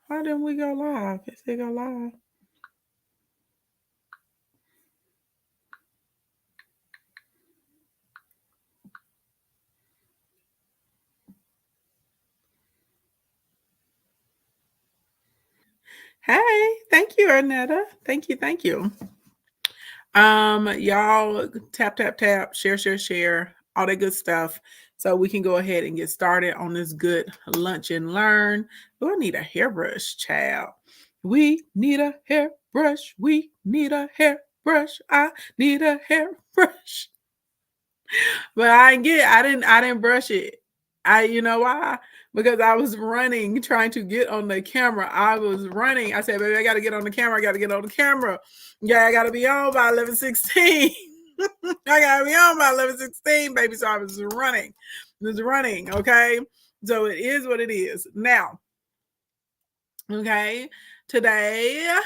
Why didn't we go live? It said go live. Hey, thank you, Arnetta. Thank you, thank you. Y'all tap, tap, tap, share, share, share, all that good stuff. So we can go ahead and get started on this good lunch and learn. Oh, I need a hairbrush, child. We need a hairbrush. We need a hairbrush. I need a hairbrush. But I didn't brush it. You know why? Because I was running, trying to get on the camera. I was running. I said, baby, I gotta get on the camera. I gotta get on the camera. Yeah, I gotta be on by 11:16. I gotta be on by 11:16, baby. So I was running. Was running, okay? So it is what it is. Now, okay, today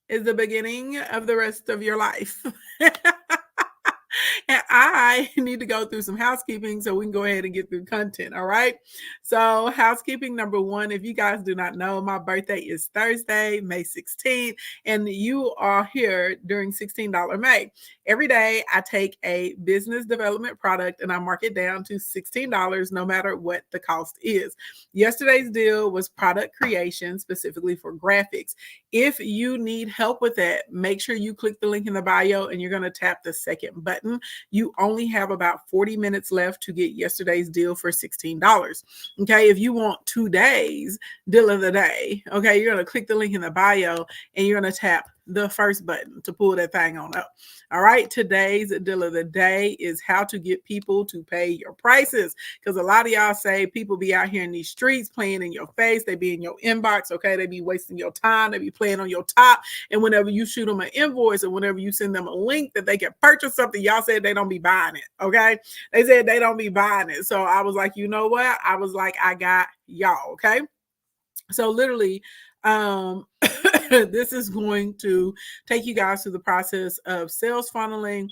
is the beginning of the rest of your life. And I need to go through some housekeeping so we can go ahead and get through content. All right. So, housekeeping number one, if you guys do not know, my birthday is Thursday, May 16th, and you are here during $16 May. Every day, I take a business development product and I mark it down to $16 no matter what the cost is. Yesterday's deal was product creation, specifically for graphics. If you need help with that, make sure you click the link in the bio and you're going to tap the second button. You only have about 40 minutes left to get yesterday's deal for $16. Okay, if you want today's deal of the day, okay, you're going to click the link in the bio and you're going to tap the first button to pull that thing on up. All right, today's deal of the day is how to get people to pay your prices, because a lot of y'all say people be out here in these streets playing in your face. They be in your inbox, okay? They be wasting your time. They be playing on your top. And whenever you shoot them an invoice or whenever you send them a link that they can purchase something, y'all said they don't be buying it, okay? They said they don't be buying it. So I was like, you know what? I was like, I got y'all, okay? So literally, this is going to take you guys through the process of sales funneling,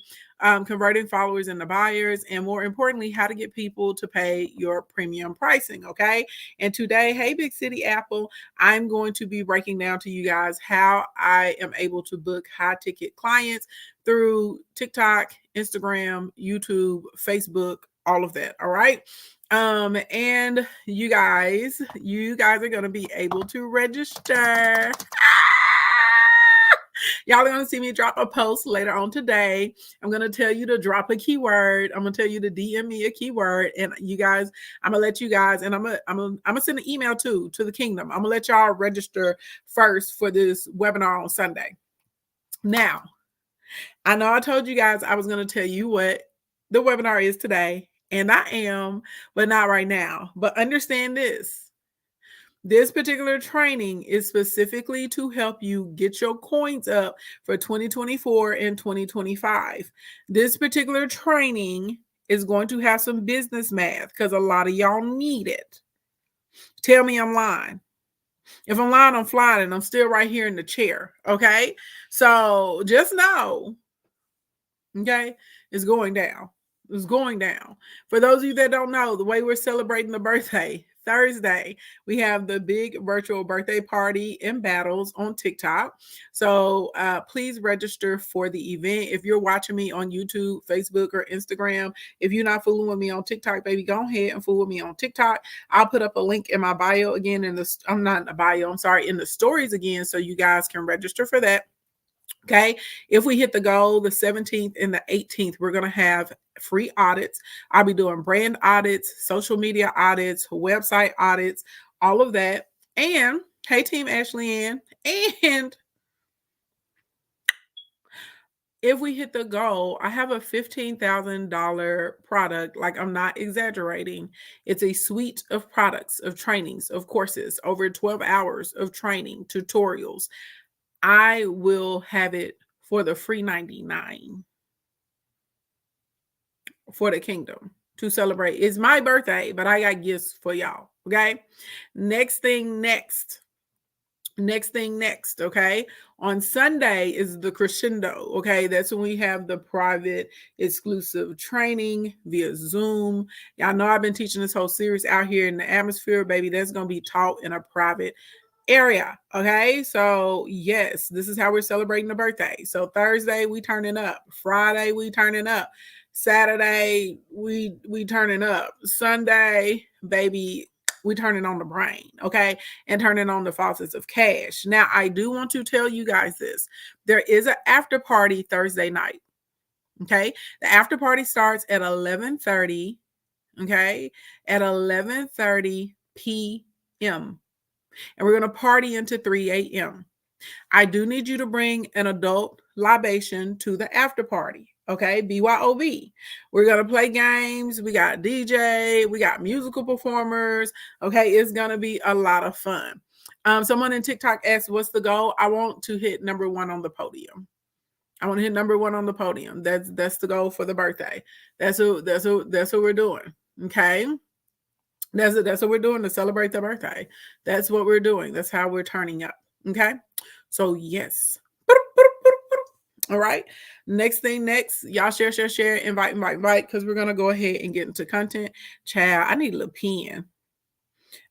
converting followers into buyers, and more importantly, how to get people to pay your premium pricing. Okay. And today, hey, Big City Apple, I'm going to be breaking down to you guys how I am able to book high ticket clients through TikTok, Instagram, YouTube, Facebook, all of that. All right. And you guys are going to be able to register. Y'all are going to see me drop a post later on today. I'm going to tell you to drop a keyword. I'm going to tell you to DM me a keyword, and you guys, I'm going to let you guys, and I'm going to send an email to the kingdom. I'm going to let y'all register first for this webinar on Sunday. Now, I know I told you guys I was going to tell you what the webinar is today, and I am, but not right now. But understand this. This particular training is specifically to help you get your coins up for 2024 and 2025. This particular training is going to have some business math because a lot of y'all need it. Tell me I'm lying. If I'm lying, I'm flying, and I'm still right here in the chair. Okay. So just know, okay, it's going down. It's going down. For those of you that don't know, the way we're celebrating the birthday, Thursday, we have the big virtual birthday party and battles on TikTok. So please register for the event. If you're watching me on YouTube, Facebook, or Instagram, if you're not fooling with me on TikTok, baby, go ahead and fool with me on TikTok. I'll put up a link in my bio again I'm not in the bio, I'm sorry, in the stories again, so you guys can register for that. Okay. If we hit the goal, the 17th and the 18th, we're going to have free audits. I'll be doing brand audits, social media audits, website audits, all of that. And hey, Team Ashley Ann. And if we hit the goal, I have a $15,000 product. Like, I'm not exaggerating. It's a suite of products, of trainings, of courses, over 12 hours of training, tutorials. I will have it for the free 99 for the kingdom to celebrate. It's my birthday, but I got gifts for y'all. Okay. Next thing next. Okay. On Sunday is the crescendo. Okay. That's when we have the private exclusive training via Zoom. Y'all know I've been teaching this whole series out here in the atmosphere, baby. That's going to be taught in a private area. Okay, so yes, this is how we're celebrating the birthday. So Thursday we turning up, Friday we turning up, Saturday we turning up, Sunday, baby, we turning on the brain, okay, and turning on the faucets of cash. Now I do want to tell you guys this: there is an after party Thursday night. Okay, the after party starts at 11:30. Okay, at 11:30 p.m. and we're going to party into 3 a.m. I do need you to bring an adult libation to the after party. Okay, BYOB. We're going to play games. We got DJ, we got musical performers. Okay, it's going to be a lot of fun. Someone in TikTok asked, what's the goal? I want to hit number 1 on the podium. I want to hit number 1 on the podium. That's the goal for the birthday. That's what we're doing. Okay. That's what we're doing to celebrate the birthday. That's what we're doing. That's how we're turning up. Okay. So yes. All right. Next, y'all share, invite, because we're gonna go ahead and get into content. Child, I need a little pen.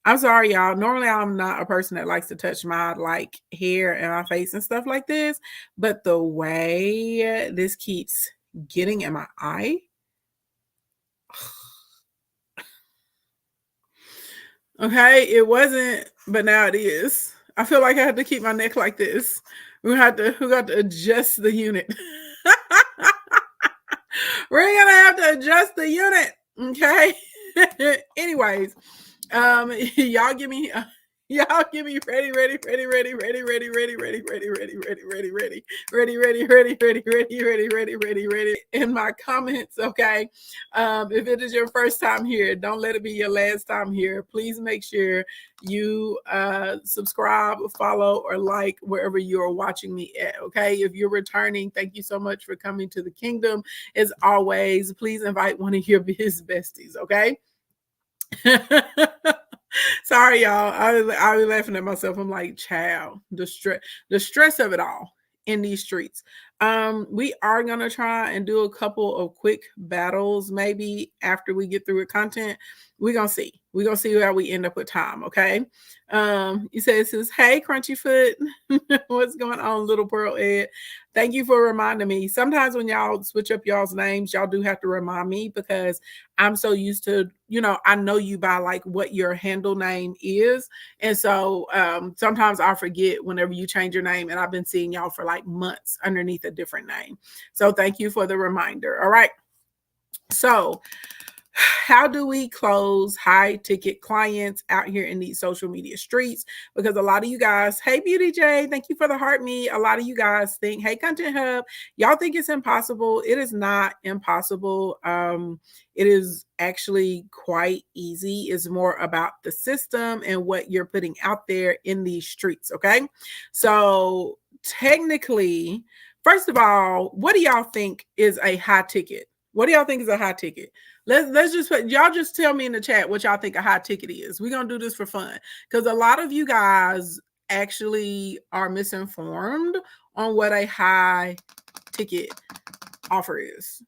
I'm sorry, y'all. Normally, I'm not a person that likes to touch my like hair and my face and stuff like this, but the way this keeps getting in my eye. Okay, it wasn't, but now it is. I feel like I have to keep my neck like this. We got to adjust the unit. We're gonna have to adjust the unit. Okay. Anyways, y'all give me ready in my comments. Okay. If it is your first time here, don't let it be your last time here. Please make sure you subscribe, follow, or like wherever you are watching me at. Okay. If you're returning, thank you so much for coming to the kingdom. As always, please invite one of your biz besties. Okay. Sorry, y'all. I was laughing at myself. I'm like, child, the stress of it all in these streets. We are gonna try and do a couple of quick battles, maybe after we get through with content. We're gonna see. We're gonna see how we end up with time. Okay. You say it says, hey, Crunchyfoot. What's going on, little Pearl Ed? Thank you for reminding me. Sometimes when y'all switch up y'all's names, y'all do have to remind me because I'm so used to, I know you by like what your handle name is. And so sometimes I forget whenever you change your name, and I've been seeing y'all for like months underneath a different name. So thank you for the reminder. All right. So how do we close high ticket clients out here in these social media streets? Because a lot of you guys, hey, Beauty J, thank you for the heart me. A lot of you guys think, hey, Content Hub, y'all think it's impossible. It is not impossible. It is actually quite easy. It's more about the system and what you're putting out there in these streets. Okay. So technically, first of all, what do y'all think is a high ticket? What do y'all think is a high ticket? Let's just y'all just tell me in the chat what y'all think a high ticket is. We're gonna do this for fun because a lot of you guys actually are misinformed on what a high ticket offer is.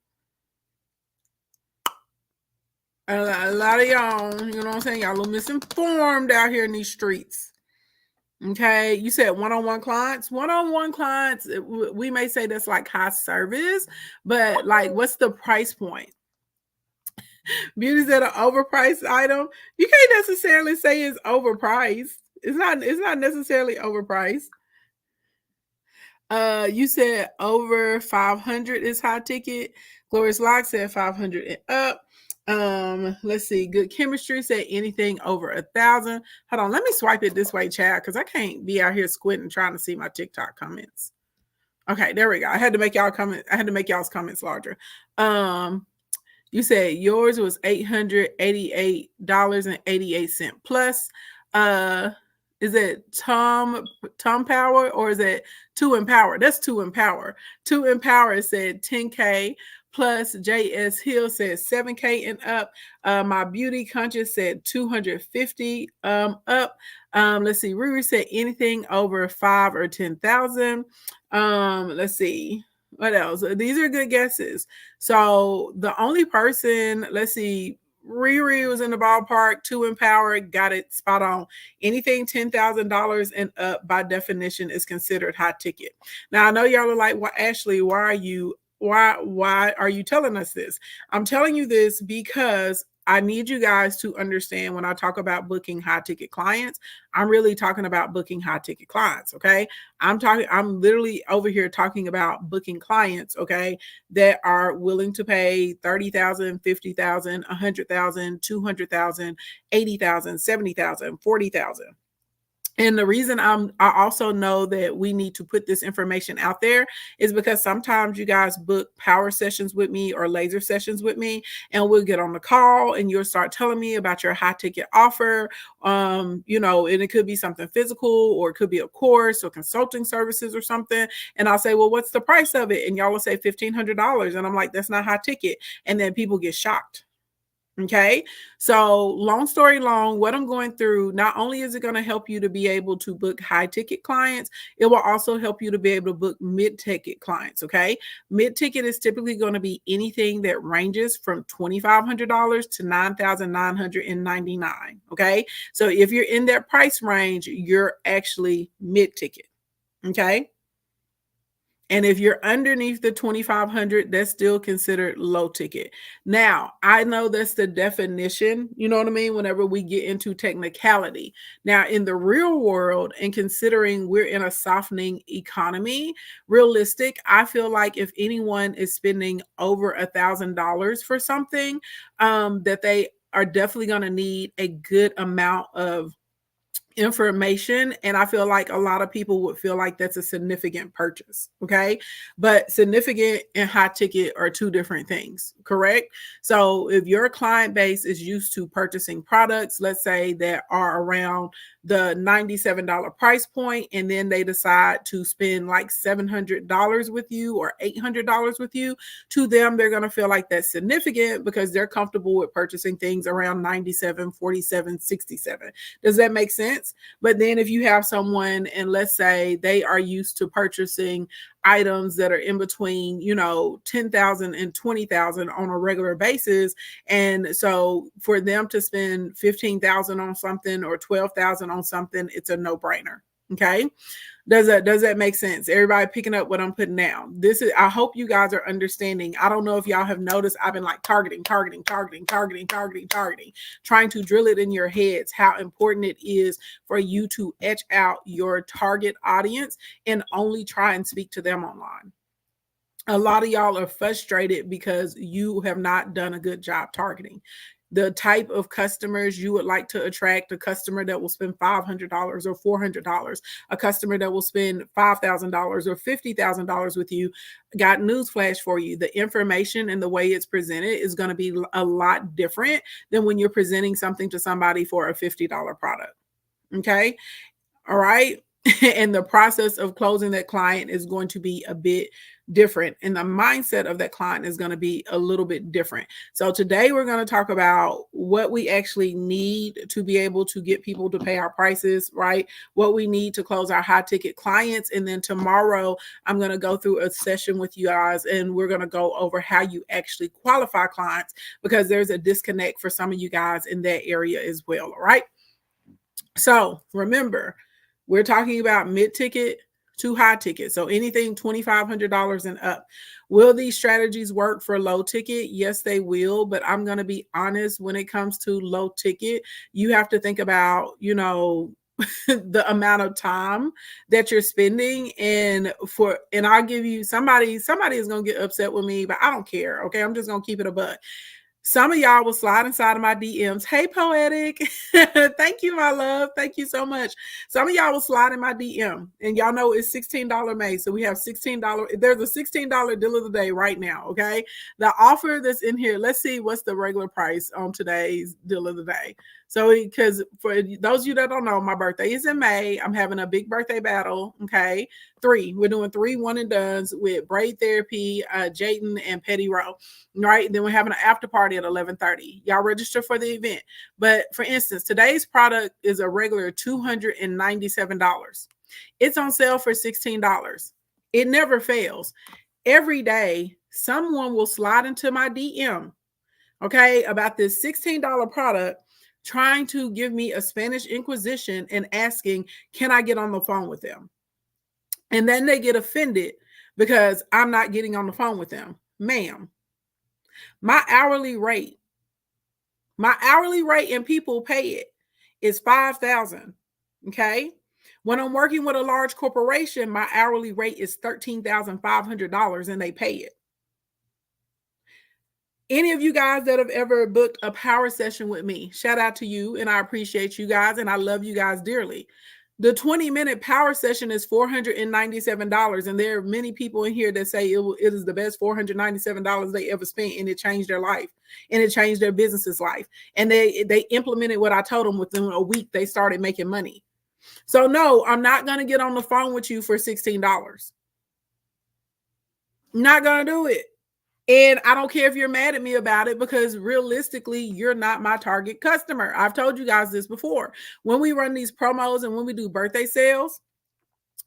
A lot of y'all, you know what I'm saying? Y'all are misinformed out here in these streets. Okay, you said one-on-one clients. One-on-one clients, we may say that's like high service, but like, what's the price point? Beauty said an overpriced item. You can't necessarily say it's overpriced. It's not necessarily overpriced. You said over 500 is high ticket. Glorious Lock said 500 and up. Let's see. Good Chemistry said anything over 1,000. Hold on, let me swipe it this way, chat, because I can't be out here squinting trying to see my TikTok comments. Okay, there we go. I had to make y'all's comments larger. You said yours was $888.88 plus. Is it Tom Power or is it 2 Empower? That's 2 Empower. 2 Empower said 10K plus. JS Hill said 7K and up. My Beauty Conscious said 250 up. Let's see. Riri said anything over 5 or 10,000. Let's see. What else? These are good guesses. So the only person, let's see, Riri was in the ballpark. To Empower got it spot on. Anything $10,000 and up by definition is considered high ticket. Now I know y'all are like, well, Ashley, why are you telling us this? I'm telling you this because I need you guys to understand when I talk about booking high ticket clients, I'm really talking about booking high ticket clients. Okay. I'm literally over here talking about booking clients. Okay. That are willing to pay 30,000, 50,000, 100,000, 200,000, 80,000, 70,000, 40,000. And the reason I also know that we need to put this information out there is because sometimes you guys book power sessions with me or laser sessions with me, and we'll get on the call and you'll start telling me about your high ticket offer. And it could be something physical, or it could be a course or consulting services or something. And I'll say, well, what's the price of it? And y'all will say $1,500. And I'm like, that's not high ticket. And then people get shocked. Okay. So long story long, what I'm going through, not only is it going to help you to be able to book high ticket clients, it will also help you to be able to book mid ticket clients. Okay. Mid ticket is typically going to be anything that ranges from $2,500 to $9,999. Okay. So if you're in that price range, you're actually mid ticket. Okay. And if you're underneath the 2,500, that's still considered low ticket. Now, I know that's the definition, you know what I mean, whenever we get into technicality. Now, in the real world, and considering we're in a softening economy, realistic, I feel like if anyone is spending over $1,000 for something, that they are definitely going to need a good amount of information. And I feel like a lot of people would feel like that's a significant purchase. Okay. But significant and high ticket are two different things, correct? So if your client base is used to purchasing products, let's say that are around the $97 price point, and then they decide to spend like $700 with you or $800 with you, to them, they're going to feel like that's significant because they're comfortable with purchasing things around 97, 47, 67. Does that make sense? But then if you have someone, and let's say they are used to purchasing items that are in between, 10,000 and 20,000 on a regular basis. And so for them to spend 15,000 on something or 12,000 on something, it's a no-brainer. Okay. Does that make sense? Everybody picking up what I'm putting down. I hope you guys are understanding. I don't know if y'all have noticed, I've been like targeting, trying to drill it in your heads, how important it is for you to etch out your target audience and only try and speak to them online. A lot of y'all are frustrated because you have not done a good job targeting the type of customers you would like to attract. A customer that will spend $500 or $400, a customer that will spend $5,000 or $50,000 with you. Got newsflash for you. The information and the way it's presented is going to be a lot different than when you're presenting something to somebody for a $50 product. Okay. All right. And the process of closing that client is going to be a bit different, and the mindset of that client is going to be a little bit different. So today we're going to talk about what we actually need to be able to get people to pay our prices, right? What we need to close our high ticket clients. And then tomorrow I'm going to go through a session with you guys, and we're going to go over how you actually qualify clients, because there's a disconnect for some of you guys in that area as well. All right. So remember, we're talking about mid-ticket to high ticket. So anything $2,500 and up. Will these strategies work for low ticket? Yes, they will. But I'm going to be honest, when it comes to low ticket, you have to think about, the amount of time that you're spending. And I'll give you somebody is going to get upset with me, but I don't care. Okay. I'm just going to keep it a buck. Some of y'all will slide inside of my DMs. Hey, Poetic. Thank you, my love. Thank you so much. Some of y'all will slide in my DM, and y'all know it's $16 May. So we have $16. There's a $16 deal of the day right now. Okay. The offer that's in here, let's see what's the regular price on today's deal of the day. So, because for those of you that don't know, my birthday is in May. I'm having a big birthday battle. Okay. We're doing 3 one and dones with Braid Therapy, Jayden, and Petty Row. Right. Then we're having an after party at 11:30. Y'all register for the event. But for instance, today's product is a regular $297. It's on sale for $16. It never fails. Every day, someone will slide into my DM okay, about this $16 product, trying to give me a Spanish Inquisition and asking, can I get on the phone with them? And then they get offended because I'm not getting on the phone with them. Ma'am, my hourly rate, and people pay it, is $5,000. Okay. When I'm working with a large corporation, my hourly rate is $13,500 and they pay it. Any of you guys that have ever booked a power session with me, shout out to you, and I appreciate you guys, and I love you guys dearly. The 20-minute power session is $497, and there are many people in here that say it is the best $497 they ever spent, and it changed their life, and it changed their business's life, and they implemented what I told them. Within a week, they started making money. So no, I'm not going to get on the phone with you for $16. I'm not going to do it. And I don't care if you're mad at me about it, because realistically, you're not my target customer. I've told you guys this before. When we run these promos and when we do birthday sales,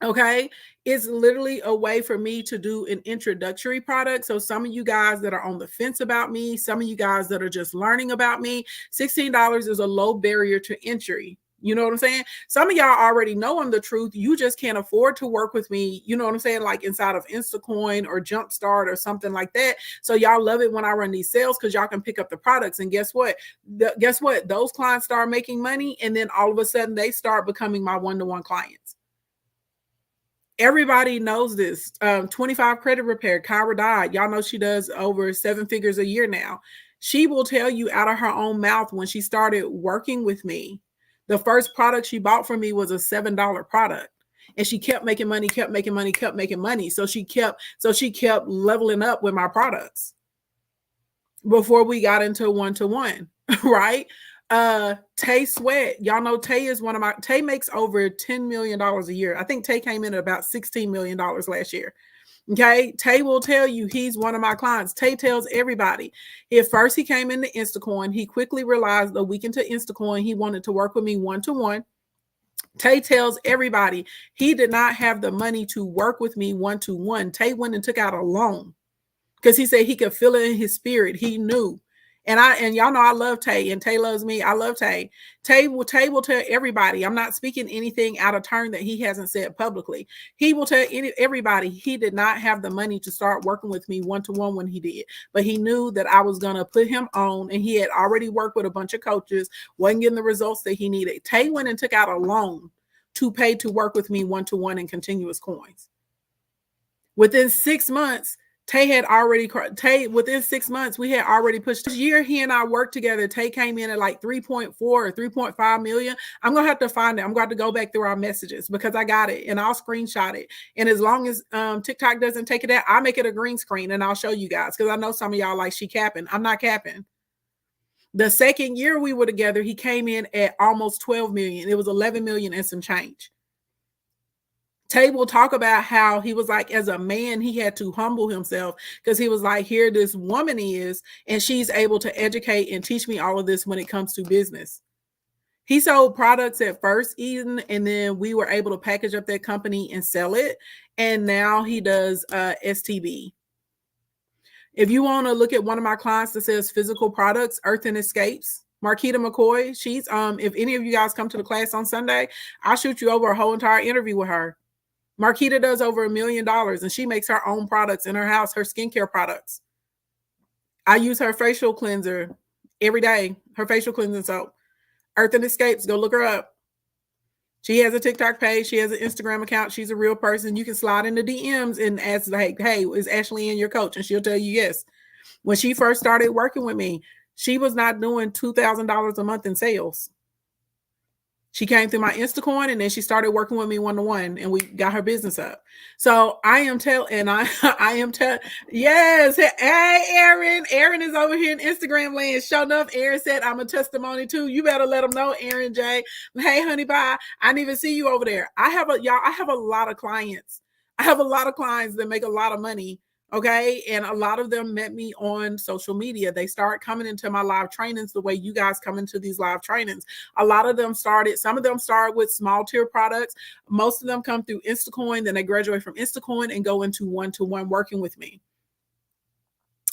okay, it's literally a way for me to do an introductory product. So some of you guys that are on the fence about me, some of you guys that are just learning about me, $16 is a low barrier to entry. You know what I'm saying? Some of y'all already know I'm the truth. You just can't afford to work with me. You know what I'm saying? Like inside of Instacoin or Jumpstart or something like that. So y'all love it when I run these sales because y'all can pick up the products. And guess what? Those clients start making money. And then all of a sudden they start becoming my one-to-one clients. Everybody knows this. 25 Credit Repair, Kyra Dodd. Y'all know she does over 7 figures a year now. She will tell you out of her own mouth when she started working with me, the first product she bought from me was a $7 product. And she kept making money, kept making money, kept making money. So she kept leveling up with my products before we got into one-to-one, right? Tay Sweat, y'all know Tay is Tay makes over $10 million a year. I think Tay came in at about $16 million last year. Okay, Tay will tell you he's one of my clients. Tay tells everybody. At first, he came into Instacoin. He quickly realized a week into Instacoin, he wanted to work with me one-to-one. Tay tells everybody he did not have the money to work with me one-to-one. Tay went and took out a loan because he said he could feel it in his spirit. He knew. And y'all know I love Tay, and Tay loves me. I love Tay. Tay will tell everybody. I'm not speaking anything out of turn that he hasn't said publicly. He will tell everybody he did not have the money to start working with me one-to-one when he did, but he knew that I was going to put him on, and he had already worked with a bunch of coaches, wasn't getting the results that he needed. Tay went and took out a loan to pay to work with me one-to-one in continuous coins. Within 6 months, within 6 months, we had already pushed. This year, he and I worked together. Tay came in at like 3.4 or 3.5 million. I'm going to have to find it. I'm going to go back through our messages because I got it and I'll screenshot it. And as long as TikTok doesn't take it out, I'll make it a green screen and I'll show you guys because I know some of y'all like she capping. I'm not capping. The second year we were together, he came in at almost 12 million. It was 11 million and some change. Tay will talk about how he was like, as a man, he had to humble himself because he was like, here this woman is, and she's able to educate and teach me all of this when it comes to business. He sold products at first, Eden, and then we were able to package up that company and sell it. And now he does STB. If you want to look at one of my clients that says physical products, Earth and Escapes, Marquita McCoy, she's if any of you guys come to the class on Sunday, I'll shoot you over a whole entire interview with her. Marquita does over $1 million and she makes her own products in her house, her skincare products. I use her facial cleanser every day, her facial cleansing soap. Earth and Escapes, go look her up. She has a TikTok page. She has an Instagram account. She's a real person. You can slide in the DMs and ask, like, hey, is Ashley Ann your coach? And she'll tell you yes. When she first started working with me, she was not doing $2,000 a month in sales. She came through my Instacoin and then she started working with me one-to-one and we got her business up. So I am telling, yes. Hey, Aaron is over here in Instagram land. Sure enough, Aaron said, I'm a testimony too. You better let them know, Aaron J. Hey, honey, bye. I didn't even see you over there. I have a lot of clients. I have a lot of clients that make a lot of money. Okay. And a lot of them met me on social media. They start coming into my live trainings the way you guys come into these live trainings. Some of them started with small tier products. Most of them come through Instacoin. Then they graduate from Instacoin and go into one-to-one working with me.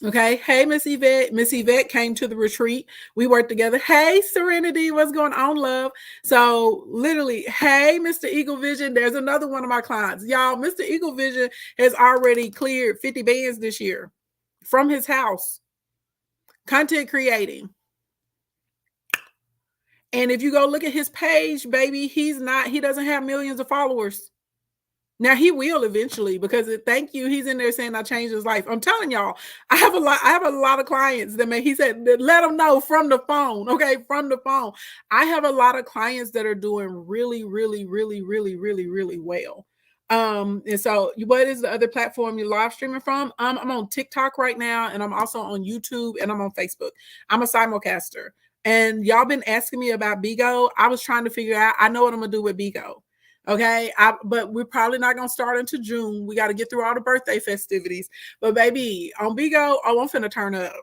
Okay. Hey, Miss Yvette. Miss Yvette came to the retreat. We worked together. Hey, Serenity. What's going on, love? So, literally, hey, Mr. Eagle Vision. There's another one of my clients. Y'all, Mr. Eagle Vision has already cleared 50 bands this year from his house, content creating. And if you go look at his page, baby, he doesn't have millions of followers. Now he will eventually, because thank you. He's in there saying I changed his life. I'm telling y'all, I have a lot of clients that he said, let them know from the phone. Okay. From the phone. I have a lot of clients that are doing really, really, really, really, really, really well. And so what is the other platform you're live streaming from? I'm on TikTok right now, and I'm also on YouTube, and I'm on Facebook. I'm a simulcaster. And y'all been asking me about Bigo. I was trying to figure out, I know what I'm gonna do with Bigo. Okay, but we're probably not gonna start until June. We got to get through all the birthday festivities. But baby, on Bigo, oh, I'm finna turn up.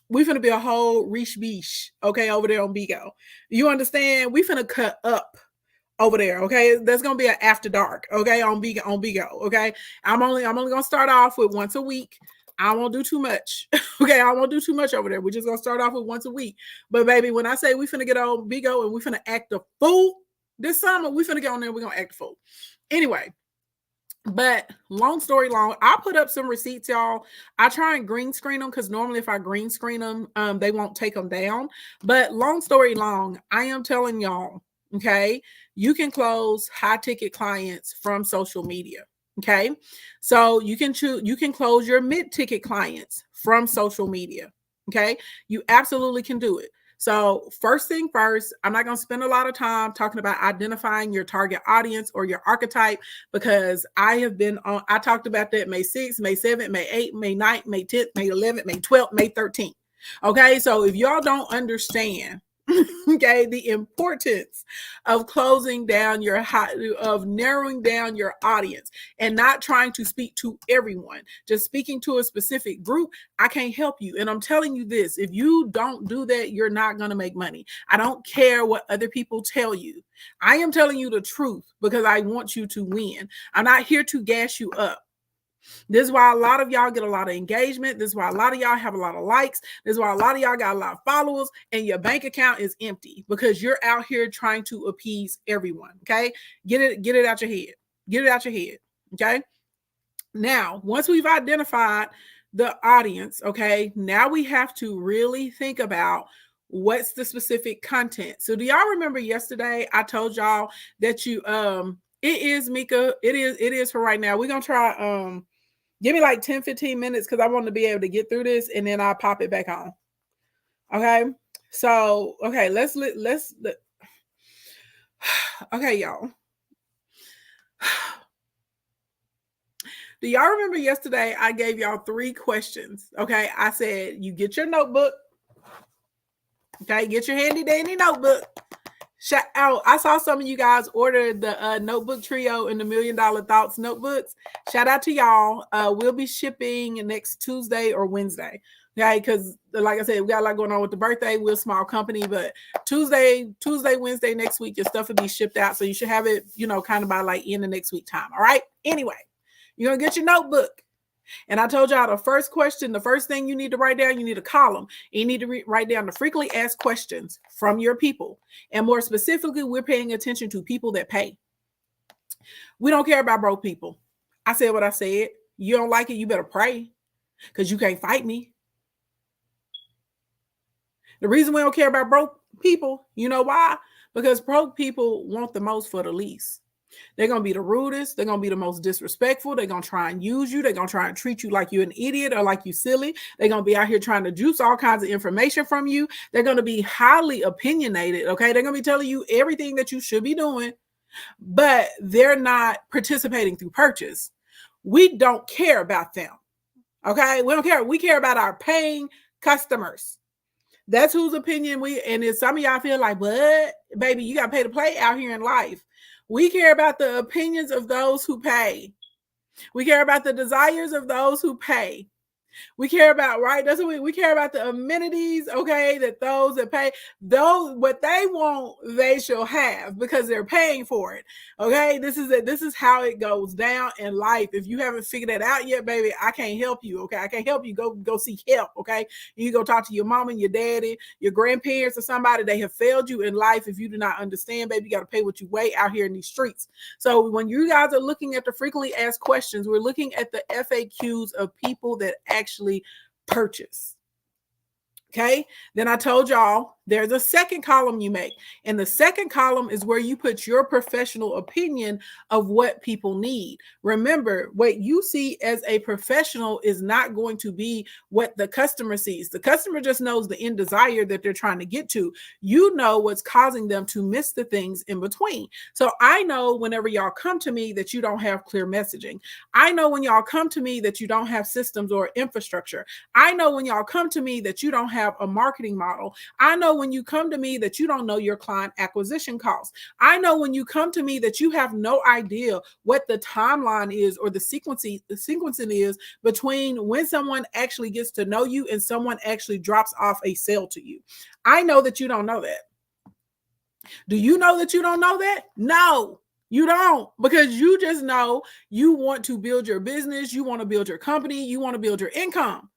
We finna be a whole reach beach, okay, over there on Bigo. You understand? We finna cut up over there, okay? That's gonna be an after dark, okay, on Bigo, okay. I'm only gonna start off with once a week. I won't do too much. Okay, I won't do too much over there. We're just gonna start off with once a week. But baby, when I say we finna get on Bigo and we finna act a fool this summer, we finna get on there, we're gonna act a fool. Anyway, but long story long, I'll put up some receipts, y'all. I try and green screen them, because normally if I green screen them, they won't take them down. But long story long, I am telling y'all, okay, you can close high ticket clients from social media. Okay, so you can close your mid ticket clients from social media. Okay, you absolutely can do it. So first thing first, I'm not going to spend a lot of time talking about identifying your target audience or your archetype, because I talked about that May 6th, May 7th, May 8th, May 9th, May 10th, May 11th, May 12th, May 13th. Okay, so if y'all don't understand, okay, the importance of closing down of narrowing down your audience and not trying to speak to everyone, just speaking to a specific group, I can't help you. And I'm telling you this, if you don't do that, you're not going to make money. I don't care what other people tell you. I am telling you the truth, because I want you to win. I'm not here to gas you up. This is why a lot of y'all get a lot of engagement. This is why a lot of y'all have a lot of likes. This is why a lot of y'all got a lot of followers, and your bank account is empty, because you're out here trying to appease everyone. Okay, get it out your head. Get it out your head. Okay. Now, once we've identified the audience, okay, now we have to really think about what's the specific content. So do y'all remember yesterday I told y'all that it is Mika. It is for right now. We're gonna try give me like 10-15 minutes, because I want to be able to get through this, and then I'll pop it back on. Okay. So, okay, let's okay, y'all. Do y'all remember yesterday I gave y'all 3 questions? Okay. I said, you get your notebook. Okay. Get your handy dandy notebook. Shout out. I saw some of you guys order the notebook trio and the $1 Million Thoughts notebooks. Shout out to y'all. We'll be shipping next Tuesday or Wednesday. Okay, because like I said, we got a lot going on with the birthday. We're a small company, but Tuesday, Wednesday next week, your stuff will be shipped out. So you should have it, kind of by like in the next week time. All right. Anyway, you're gonna get your notebook. And I told y'all the first question, the first thing you need to write down, you need a column. You need to write down the frequently asked questions from your people. And more specifically, we're paying attention to people that pay. We don't care about broke people. I said what I said. You don't like it, you better pray, because you can't fight me. The reason we don't care about broke people, you know why? Because broke people want the most for the least. They're going to be the rudest. They're going to be the most disrespectful. They're going to try and use you. They're going to try and treat you like you're an idiot or like you silly. They're going to be out here trying to juice all kinds of information from you. They're going to be highly opinionated. Okay. They're going to be telling you everything that you should be doing, but they're not participating through purchase. We don't care about them. Okay. We don't care. We care about our paying customers. That's whose opinion and if some of y'all feel like, what, baby, you got to pay to play out here in life. We care about the opinions of those who pay. We care about the desires of those who pay. We care about, right? That's what we care about, the amenities, okay, that those that pay, those what they want, they shall have because they're paying for it. Okay. This is it. This is how it goes down in life. If you haven't figured that out yet, baby, I can't help you. Okay. I can't help you. Go seek help. Okay. You go talk to your mom and your daddy, your grandparents, or somebody. They have failed you in life. If you do not understand, baby, you got to pay what you weigh out here in these streets. So when you guys are looking at the frequently asked questions, we're looking at the FAQs of people that actually purchase. Okay. Then I told y'all there's a second column you make. And the second column is where you put your professional opinion of what people need. Remember, what you see as a professional is not going to be what the customer sees. The customer just knows the end desire that they're trying to get to. You know what's causing them to miss the things in between. So I know whenever y'all come to me that you don't have clear messaging. I know when y'all come to me that you don't have systems or infrastructure. I know when y'all come to me that you don't have a marketing model. I know when you come to me that you don't know your client acquisition costs. I know when you come to me that you have no idea what the timeline is or the sequencing is between when someone actually gets to know you and someone actually drops off a sale to you. I know that you don't know that. Do you know that you don't know that? No. You don't, because you just know you want to build your business, you want to build your company, you want to build your income.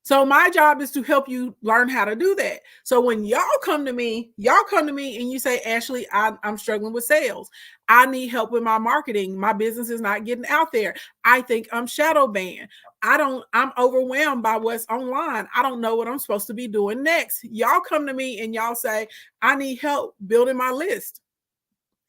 So my job is to help you learn how to do that. So when y'all come to me and you say, Ashley, I'm struggling with sales. I need help with my marketing. My business is not getting out there. I think I'm shadow banned. I'm overwhelmed by what's online. I don't know what I'm supposed to be doing next. Y'all come to me and y'all say, I need help building my list.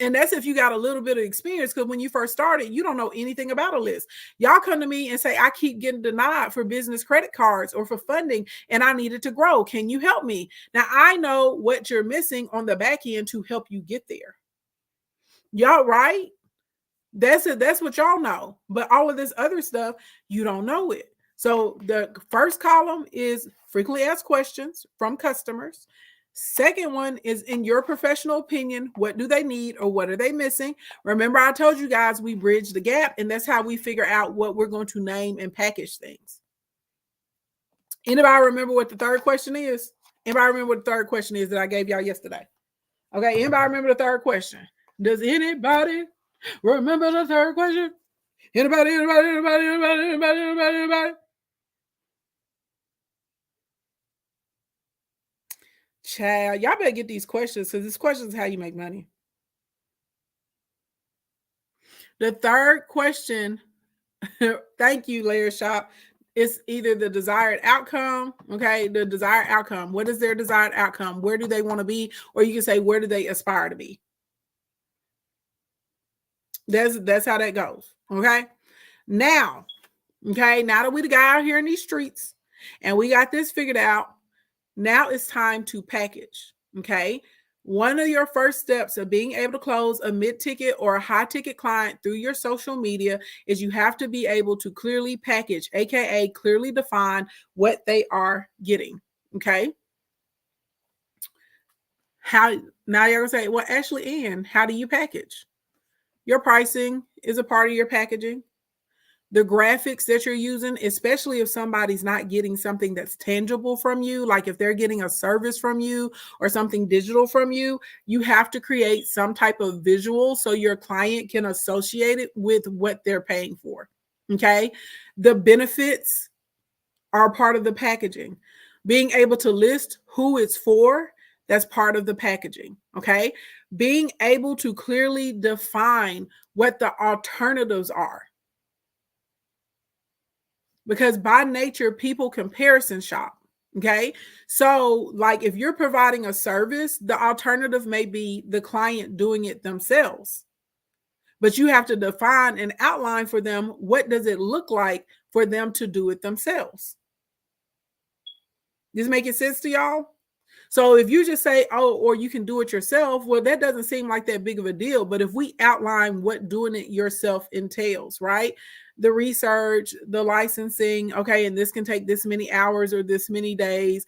And that's if you got a little bit of experience, because when you first started, you don't know anything about a list. Y'all come to me and say, I keep getting denied for business credit cards or for funding, and I needed to grow. Can you help me? Now, I know what you're missing on the back end to help you get there. Y'all, right? That's it. That's what y'all know. But all of this other stuff, you don't know it. So the first column is frequently asked questions from customers. Second one is, in your professional opinion, what do they need or what are they missing? Remember, I told you guys we bridge the gap, and that's how we figure out what we're going to name and package things. Anybody remember what the third question is? Anybody remember what the third question is that I gave y'all yesterday? Okay, anybody remember the third question? Does anybody remember the third question? Anybody? Child, y'all better get these questions, because this question is how you make money. The third question, thank you, Layer Shop, is either the desired outcome, okay? The desired outcome. What is their desired outcome? Where do they want to be? Or you can say, where do they aspire to be? That's how that goes, okay? Now, okay, now that we got out here in these streets and we got this figured out, now it's time to package, okay? One of your first steps of being able to close a mid-ticket or a high-ticket client through your social media is you have to be able to clearly package, aka clearly define what they are getting, okay? How now you're gonna say, well, Ashley Ann, how do you package? Your pricing is a part of your packaging. The graphics that you're using, especially if somebody's not getting something that's tangible from you, like if they're getting a service from you or something digital from you, you have to create some type of visual so your client can associate it with what they're paying for. Okay. The benefits are part of the packaging. Being able to list who it's for, that's part of the packaging. Okay. Being able to clearly define what the alternatives are. Because by nature, people comparison shop. Okay. So, like, if you're providing a service, the alternative may be the client doing it themselves. But you have to define and outline for them what does it look like for them to do it themselves. This making sense to y'all? So if you just say, oh, or you can do it yourself, well, that doesn't seem like that big of a deal. But if we outline what doing it yourself entails, right? The research, the licensing, okay, and this can take this many hours or this many days,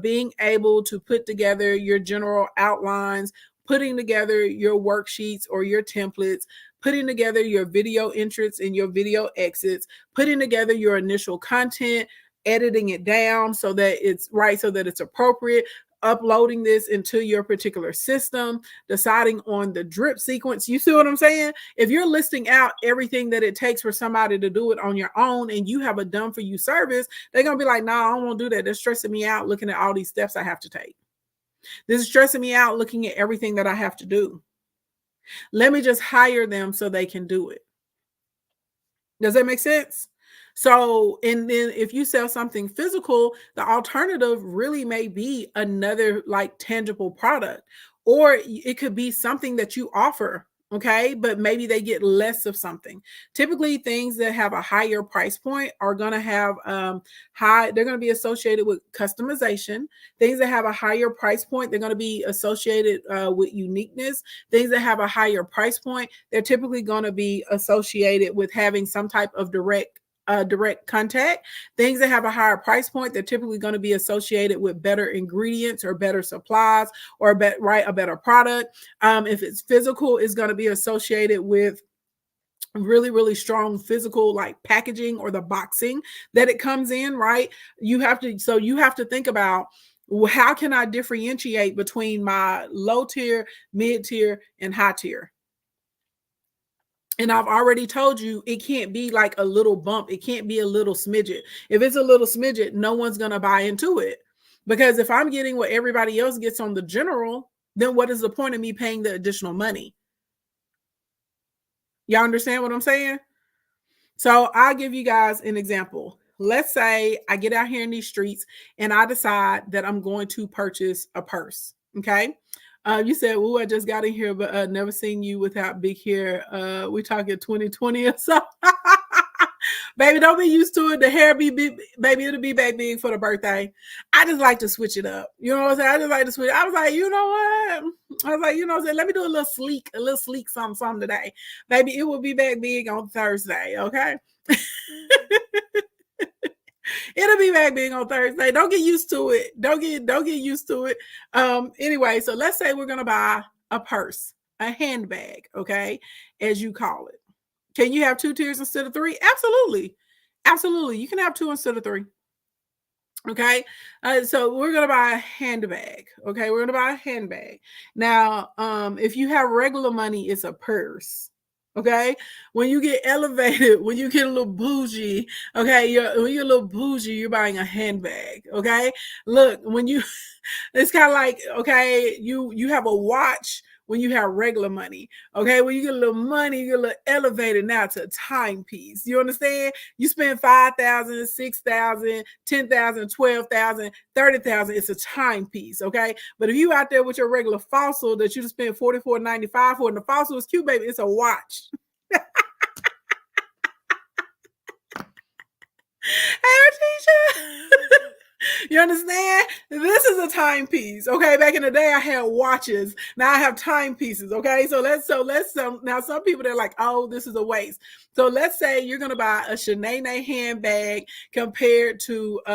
being able to put together your general outlines, putting together your worksheets or your templates, putting together your video entrance and your video exits, putting together your initial content, editing it down so that it's right, so that it's appropriate, uploading this into your particular system, deciding on the drip sequence. You see what I'm saying? If you're listing out everything that it takes for somebody to do it on your own and you have a done for you service, they're going to be like, no, I don't want to do that. They're stressing me out looking at all these steps I have to take. This is stressing me out looking at everything that I have to do. Let me just hire them so they can do it. Does that make sense? So, and then if you sell something physical, the alternative really may be another like tangible product, or it could be something that you offer. Okay, but maybe they get less of something. Typically, things that have a higher price point are going to have they're going to be associated with customization. Things that have a higher price point, they're going to be associated with uniqueness. Things that have a higher price point, they're typically going to be associated with having some type of direct contact. Things that have a higher price point, they're typically going to be associated with better ingredients or better supplies or a better product. If it's physical, it's going to be associated with really, really strong physical like packaging or the boxing that it comes in, right? You have to think about, how can I differentiate between my low tier, mid tier, and high tier? And I've already told you, it can't be like a little bump. It can't be a little smidget. If it's a little smidget, no one's going to buy into it. Because if I'm getting what everybody else gets on the general, then what is the point of me paying the additional money? Y'all understand what I'm saying? So I'll give you guys an example. Let's say I get out here in these streets and I decide that I'm going to purchase a purse. Okay. You said, "Well, I just got in here, but never seen you without big hair." We talking 2020 or so. Baby, don't be used to it. The hair be big, baby. It'll be back big for the birthday. I just like to switch it up. You know what I'm saying? I just like to switch. I was like, you know what? I was like, you know what I'm saying? Let me do a little sleek something today. Baby, it will be back big on Thursday. Okay. It'll be back big on Thursday. Don't get used to it. Don't get used to it. Anyway, so let's say we're gonna buy a purse, a handbag, okay, as you call it. Can you have 2 tiers instead of 3? Absolutely. Absolutely. You can have 2 instead of 3. Okay. So we're gonna buy a handbag. Okay, we're gonna buy a handbag. Now, if you have regular money, it's a purse. Okay, when you get elevated, when you get a little bougie, okay, when you're a little bougie, you're buying a handbag. Okay, look, when you, it's kind of like, okay, you have a watch when you have regular money. Okay, when you get a little money, you get a little elevated. Now it's a timepiece. You understand? You spend 5,000, 6,000, 10,000, 12,000, 30,000. It's a timepiece. Okay, but if you out there with your regular fossil that you just spend $44.95 for, and the fossil is cute, baby, it's a watch. Hey, teacher. You understand? This is a timepiece. Okay. Back in the day, I had watches. Now I have timepieces. Okay. Now some people, they're like, oh, this is a waste. So let's say you're going to buy a Shanae handbag compared to, I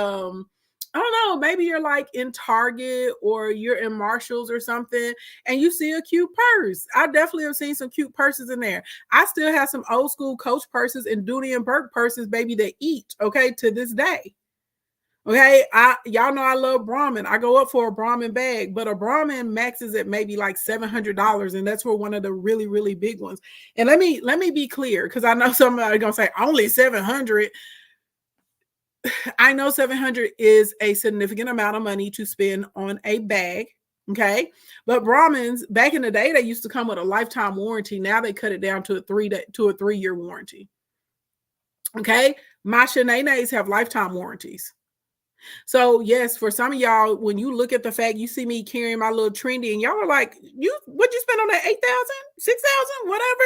don't know, maybe you're like in Target or you're in Marshalls or something, and you see a cute purse. I definitely have seen some cute purses in there. I still have some old school Coach purses and Dooney and Burke purses, baby, that eat, okay, to this day. Okay, y'all know I love Brahmin. I go up for a Brahmin bag, but a Brahmin maxes at maybe like $700, and that's for one of the really, really big ones. And let me be clear, because I know somebody gonna say only 700. I know 700 is a significant amount of money to spend on a bag. Okay, but Brahmins back in the day, they used to come with a lifetime warranty. Now they cut it down to a 3-year warranty. Okay, my Shanae's have lifetime warranties. So yes, for some of y'all, when you look at the fact you see me carrying my little trendy, and y'all are like, what'd you spend on that 8,000, 6,000, whatever?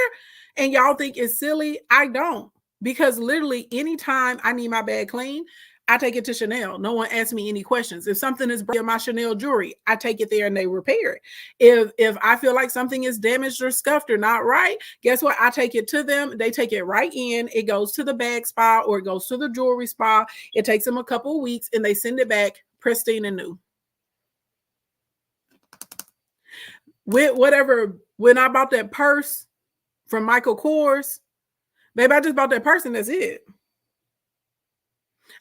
And y'all think it's silly. I don't, because literally anytime I need my bag clean, I take it to Chanel. No one asks me any questions. If something is broken in my Chanel jewelry, I take it there and they repair it. If I feel like something is damaged or scuffed or not right, guess what? I take it to them. They take it right in. It goes to the bag spa or it goes to the jewelry spa. It takes them a couple of weeks and they send it back pristine and new. With whatever, when I bought that purse, from Michael Kors. Babe, I just bought that purse and that's it.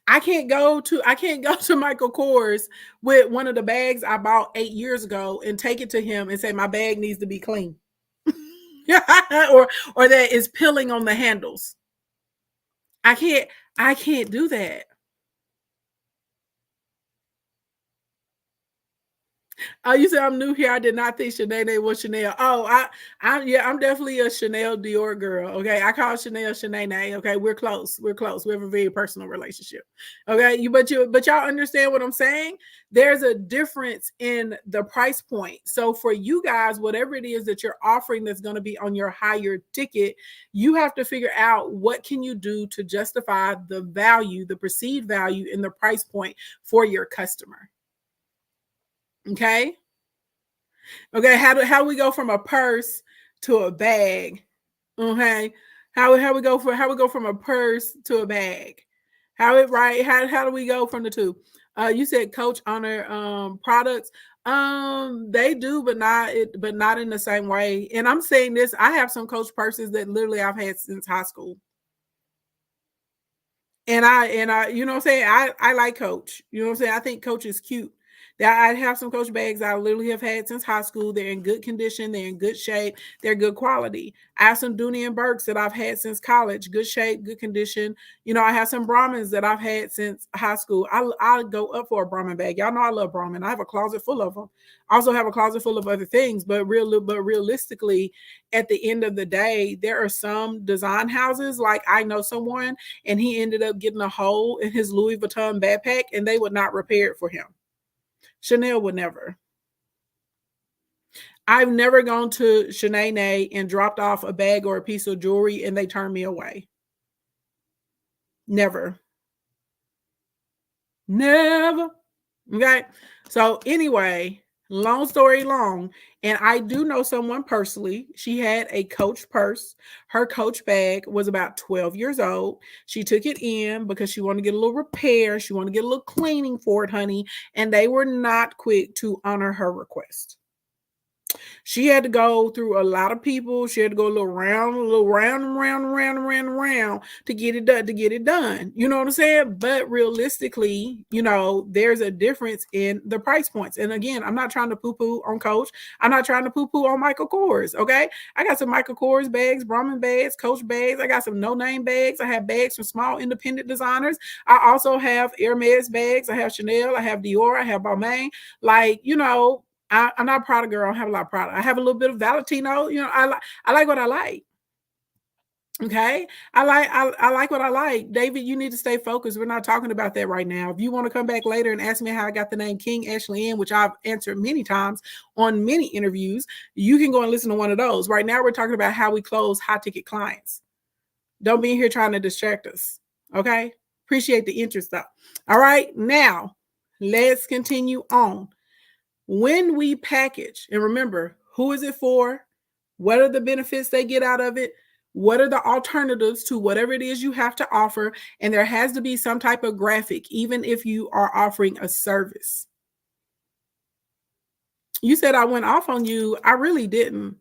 I can't go to Michael Kors with one of the bags I bought 8 years ago and take it to him and say my bag needs to be clean. or that is peeling on the handles. I can't do that. Oh, you said I'm new here. I did not think Shanae was Chanel. Oh, yeah, I'm definitely a Chanel Dior girl. Okay, I call Chanel Shanae. Okay, we're close. We're close. We have a very personal relationship. Okay, but y'all understand what I'm saying? There's a difference in the price point. So for you guys, whatever it is that you're offering that's going to be on your higher ticket, you have to figure out what can you do to justify the value, the perceived value in the price point for your customer. Okay. Okay. How we go from a purse to a bag? Okay. How we go from a purse to a bag? How do we go from the two? You said Coach Honor products. They do, but not in the same way. And I'm saying this, I have some Coach purses that literally I've had since high school. And I, you know what I'm saying? I like Coach. You know what I'm saying? I think Coach is cute. That I have some Coach bags I literally have had since high school. They're in good condition. They're in good shape. They're good quality. I have some Dooney and Burks that I've had since college. Good shape, good condition. You know, I have some Brahmins that I've had since high school. I go up for a Brahmin bag. Y'all know I love Brahmin. I have a closet full of them. I also have a closet full of other things. But realistically, at the end of the day, there are some design houses. Like I know someone, and he ended up getting a hole in his Louis Vuitton backpack, and they would not repair it for him. Chanel would never. I've never gone to Shanae and dropped off a bag or a piece of jewelry and they turned me away. Never. Never. Okay. So anyway, long story long, and I do know someone personally. She had a Coach purse. Her Coach bag was about 12 years old. She took it in because she wanted to get a little repair. She wanted to get a little cleaning for it, honey. And they were not quick to honor her request. She had to go through a lot of people. She had to go a little round to get it done. You know what I'm saying? But realistically, you know, there's a difference in the price points. And again, I'm not trying to poo-poo on Coach. I'm not trying to poo-poo on Michael Kors. Okay. I got some Michael Kors bags, Brahmin bags, Coach bags. I got some no-name bags. I have bags from small independent designers. I also have Hermes bags. I have Chanel. I have Dior. I have Balmain. Like, you know, I'm not a Prada girl. I don't have a lot of Prada. I have a little bit of Valentino. You know, I like what I like. Okay. I like what I like. David, you need to stay focused. We're not talking about that right now. If you want to come back later and ask me how I got the name King Ashley Ann, which I've answered many times on many interviews, you can go and listen to one of those. Right now, we're talking about how we close high ticket clients. Don't be in here trying to distract us. Okay. Appreciate the interest though. All right. Now let's continue on. When we package, and remember, who is it for? What are the benefits they get out of it? What are the alternatives to whatever it is you have to offer? And there has to be some type of graphic, even if you are offering a service. You said I went off on you. I really didn't.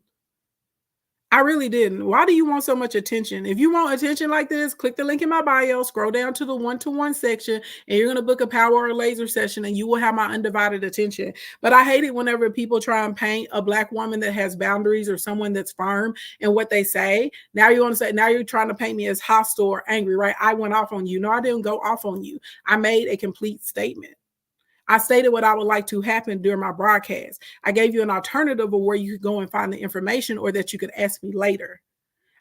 I really didn't. Why do you want so much attention? If you want attention like this, click the link in my bio, scroll down to the one-to-one section, and you're going to book a power or laser session, and you will have my undivided attention. But I hate it whenever people try and paint a Black woman that has boundaries or someone that's firm in what they say. Now you want to say, now you're trying to paint me as hostile or angry, right? I went off on you. No, I didn't go off on you. I made a complete statement. I stated what I would like to happen during my broadcast. I gave you an alternative of where you could go and find the information or that you could ask me later.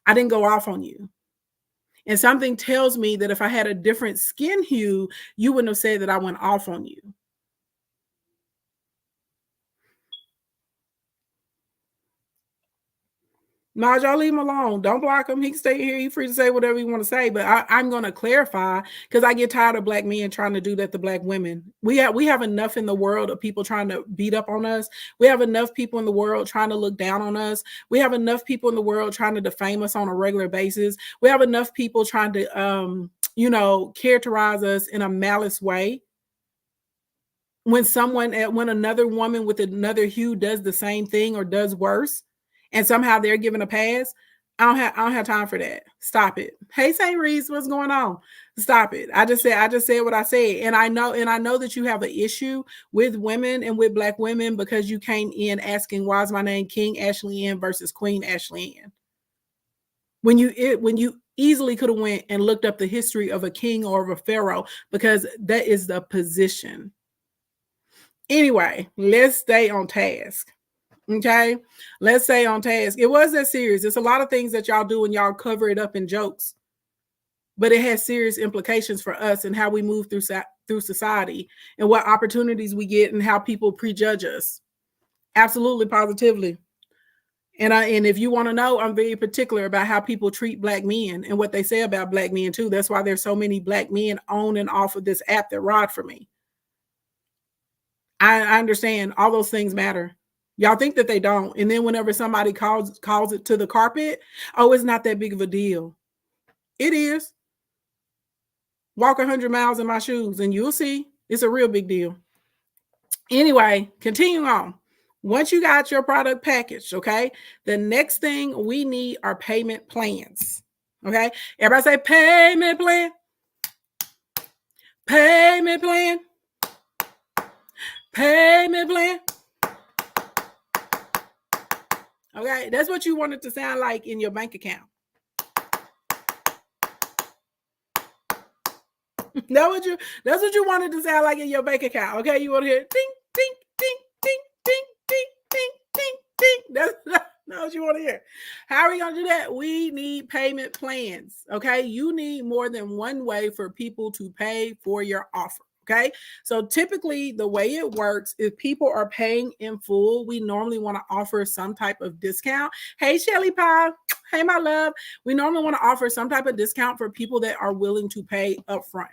I didn't go off on you. And something tells me that if I had a different skin hue, you wouldn't have said that I went off on you. Maj, y'all leave him alone. Don't block him. He can stay here. He's free to say whatever you want to say. But I'm going to clarify because I get tired of Black men trying to do that to Black women. We have enough in the world of people trying to beat up on us. We have enough people in the world trying to look down on us. We have enough people in the world trying to defame us on a regular basis. We have enough people trying to, characterize us in a malice way. When another woman with another hue does the same thing or does worse, and somehow they're given a pass. I don't have time for that. Stop it. Hey, St. Reese, what's going on? Stop it. I just said what I said. And I know that you have an issue with women and with Black women because you came in asking, why is my name King Ashley Ann versus Queen Ashley Ann? When you easily could have went and looked up the history of a king or of a pharaoh, because that is the position. Anyway, let's stay on task. Okay, let's stay on task. It was that serious. It's a lot of things that y'all do and y'all cover it up in jokes, but it has serious implications for us and how we move through society and what opportunities we get and how people prejudge us. Absolutely, positively. And if you want to know, I'm very particular about how people treat Black men and what they say about Black men too. That's why there's so many Black men on and off of this app that ride for me. I understand all those things matter. Y'all think that they don't. And then whenever somebody calls it to the carpet, oh, it's not that big of a deal. It is. Walk 100 miles in my shoes and you'll see it's a real big deal. Anyway, continuing on. Once you got your product packaged, okay, the next thing we need are payment plans. Okay, everybody say payment plan. Payment plan. Payment plan. Okay, that's what you want it to sound like in your bank account. That's what you want it to sound like in your bank account. Okay, you want to hear ding, ding, ding, ding, ding, ding, ding, ding, ding. That's what you want to hear. How are we going to do that? We need payment plans. Okay, you need more than one way for people to pay for your offer. Okay, so typically the way it works, if people are paying in full, we normally want to offer some type of discount. Hey, Shelly Pie. Hey, my love. We normally want to offer some type of discount for people that are willing to pay upfront.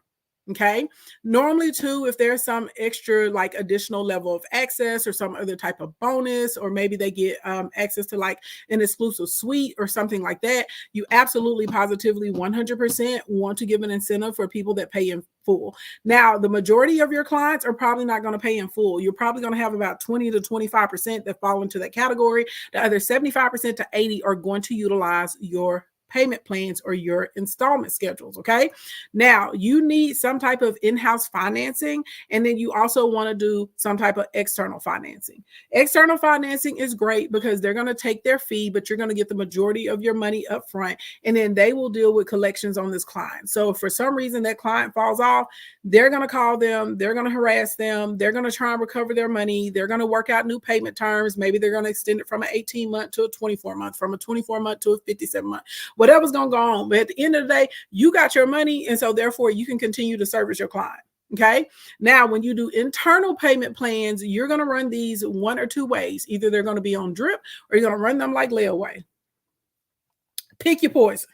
Okay. Normally, too, if there's some extra like additional level of access or some other type of bonus, or maybe they get access to like an exclusive suite or something like that, you absolutely positively 100% want to give an incentive for people that pay in full. Now, the majority of your clients are probably not going to pay in full. You're probably going to have about 20 to 25% that fall into that category. The other 75% to 80% are going to utilize your payment plans or your installment schedules. Okay. Now you need some type of in-house financing, and then you also want to do some type of external financing. External financing is great because they're going to take their fee, but you're going to get the majority of your money up front, and then they will deal with collections on this client. So if for some reason that client falls off, they're going to call them, they're going to harass them, they're going to try and recover their money, they're going to work out new payment terms. Maybe they're going to extend it from an 18-month to a 24-month, from a 24-month to a 57-month. Whatever's going to go on. But at the end of the day, you got your money, and so therefore you can continue to service your client. Okay. Now, when you do internal payment plans, you're going to run these one or two ways. Either they're going to be on drip or you're going to run them like layaway. Pick your poison.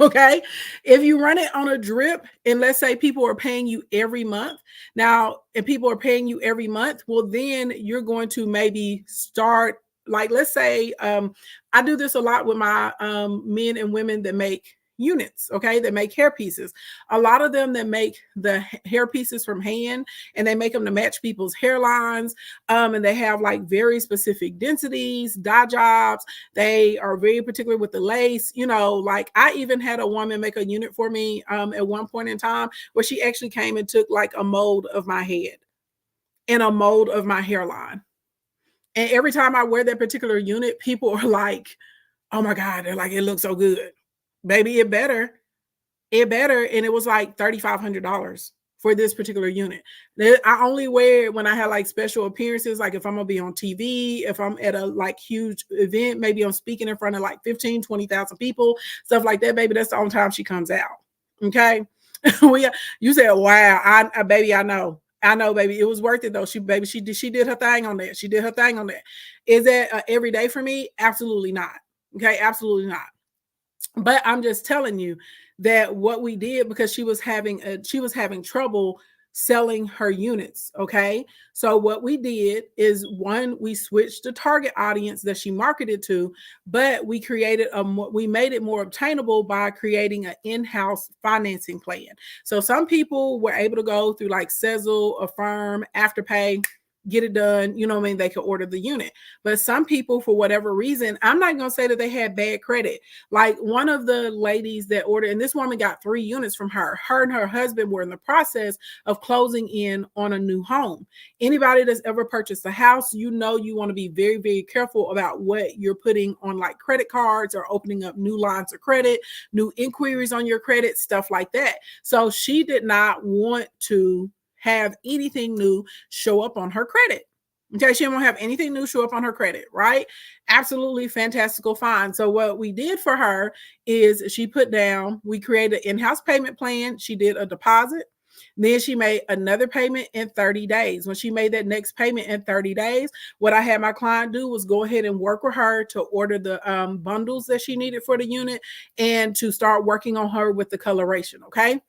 Okay. If you run it on a drip, and let's say people are paying you every month now, if people are paying you every month, well, then you're going to maybe start, like, let's say, I do this a lot with my men and women that make units, okay, that make hair pieces. A lot of them that make the hair pieces from hand, and they make them to match people's hairlines, and they have like very specific densities, dye jobs. They are very particular with the lace, you know. Like, I even had a woman make a unit for me at one point in time where she actually came and took like a mold of my head and a mold of my hairline. And every time I wear that particular unit, people are like, oh my God, they're like, it looks so good. Baby, it better. And it was like $3,500 for this particular unit. I only wear it when I have like special appearances, like if I'm gonna be on TV, if I'm at a like huge event, maybe I'm speaking in front of like 15, 20,000 people, stuff like that, baby. That's the only time she comes out. Okay. You said, wow, baby, I know, baby. It was worth it though. She did her thing on that. She did her thing on that. Is that every day for me? Absolutely not. Okay, absolutely not. But I'm just telling you that what we did, because she was having trouble selling her units. Okay, so what we did is, one, we switched the target audience that she marketed to, but we made it more obtainable by creating an in-house financing plan. So some people were able to go through like Sezzle, Affirm, Afterpay. get it done. You know what I mean? They could order the unit. But some people, for whatever reason, I'm not going to say that they had bad credit. Like one of the ladies that ordered, and this woman got 3 units from her. Her and her husband were in the process of closing in on a new home. Anybody that's ever purchased a house, you know, you want to be very, very careful about what you're putting on like credit cards or opening up new lines of credit, new inquiries on your credit, stuff like that. So she did not want to have anything new show up on her credit. Okay, she won't have anything new show up on her credit, right? Absolutely fantastical, fine. So what we did for her is she put down, we created an in-house payment plan. She did a deposit. Then she made another payment in 30 days. When she made that next payment in 30 days, what I had my client do was go ahead and work with her to order the bundles that she needed for the unit and to start working on her with the coloration, okay?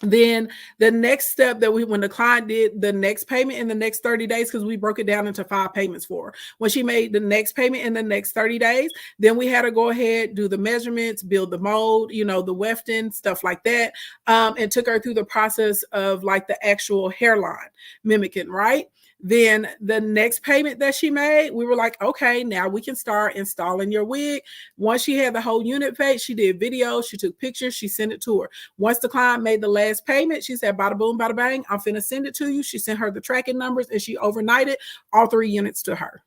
Then the next step that when the client did the next payment in the next 30 days, because we broke it down into 5 payments for her. When she made the next payment in the next 30 days, then we had to go ahead, do the measurements, build the mold, you know, the wefting, stuff like that, and took her through the process of like the actual hairline mimicking, right? Then the next payment that she made, we were like, okay, now we can start installing your wig. Once she had the whole unit paid, she did videos, she took pictures, she sent it to her. Once the client made the last payment, she said, bada boom, bada bang, I'm finna send it to you. She sent her the tracking numbers and she overnighted all 3 units to her.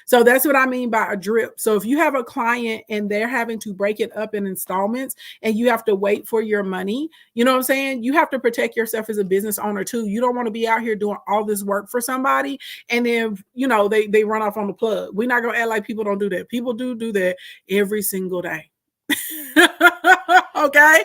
So that's what I mean by a drip. So if you have a client and they're having to break it up in installments and you have to wait for your money, you know what I'm saying? You have to protect yourself as a business owner too. You don't want to be out here doing all this work for somebody and then, you know, they run off on the plug. We're not going to act like people don't do that. People do that every single day. Okay.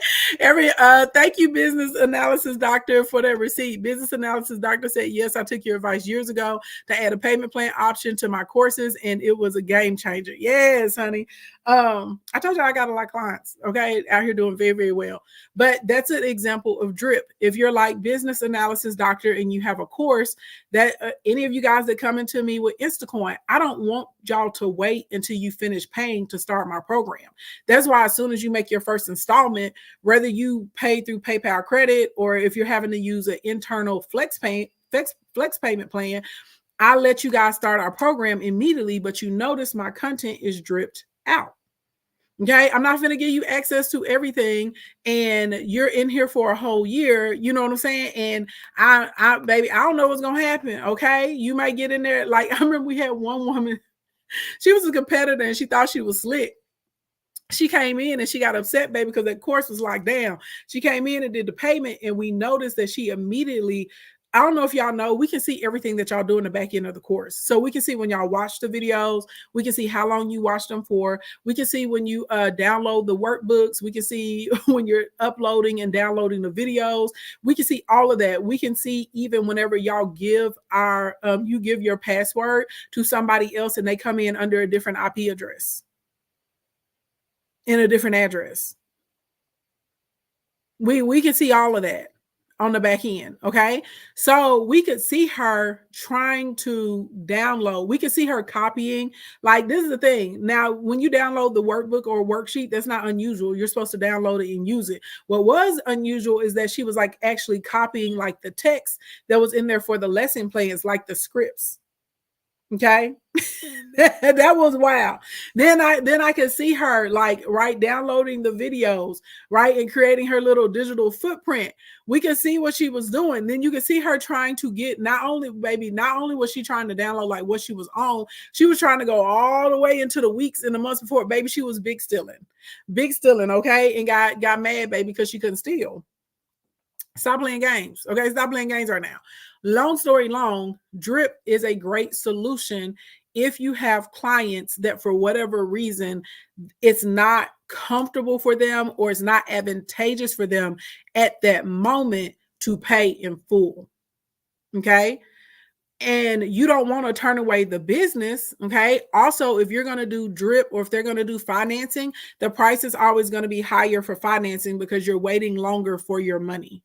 Thank you, business analysis doctor, for that receipt. Business analysis doctor said, yes, I took your advice years ago to add a payment plan option to my courses, and it was a game changer. Yes, honey. I told you I got a lot of clients, okay, out here doing very, very well. But that's an example of drip. If you're like business analysis doctor and you have a course that any of you guys that come into me with Instacoin, I don't want y'all to wait until you finish paying to start my program. That's why as soon as you make your first installment, whether you pay through PayPal credit or if you're having to use an internal flex payment plan, I let you guys start our program immediately, but you notice my content is dripped out. Okay, I'm not going to give you access to everything and you're in here for a whole year, you know what I'm saying? And baby, I don't know what's going to happen, okay? You might get in there. Like, I remember we had one woman, she was a competitor and she thought she was slick. She came in and she got upset, baby, because that course was locked down. She came in and did the payment and we noticed that she immediately, I don't know if y'all know, we can see everything that y'all do in the back end of the course. So we can see when y'all watch the videos, we can see how long you watch them for. We can see when you download the workbooks. We can see when you're uploading and downloading the videos. We can see all of that. We can see even whenever y'all give you give your password to somebody else and they come in under a different IP address, in a different address. We can see all of that on the back end, okay? So we could see her trying to download. We could see her copying. Like, this is the thing. Now, when you download the workbook or worksheet, that's not unusual. You're supposed to download it and use it. What was unusual is that she was like actually copying like the text that was in there for the lesson plans, like the scripts. Okay. That was wild. Then I could see her like downloading the videos, right, and creating her little digital footprint. We could see what she was doing. Then you could see her trying to get not only was she trying to download like what she was on, she was trying to go all the way into the weeks and the months before. Baby, she was big stealing, okay, and got mad, baby, because she couldn't steal. Stop playing games. Okay, stop playing games right now. Long story long, drip is a great solution if you have clients that for whatever reason it's not comfortable for them or it's not advantageous for them at that moment to pay in full. Okay. And you don't want to turn away the business. Okay. Also, if you're going to do drip or if they're going to do financing, the price is always going to be higher for financing because you're waiting longer for your money.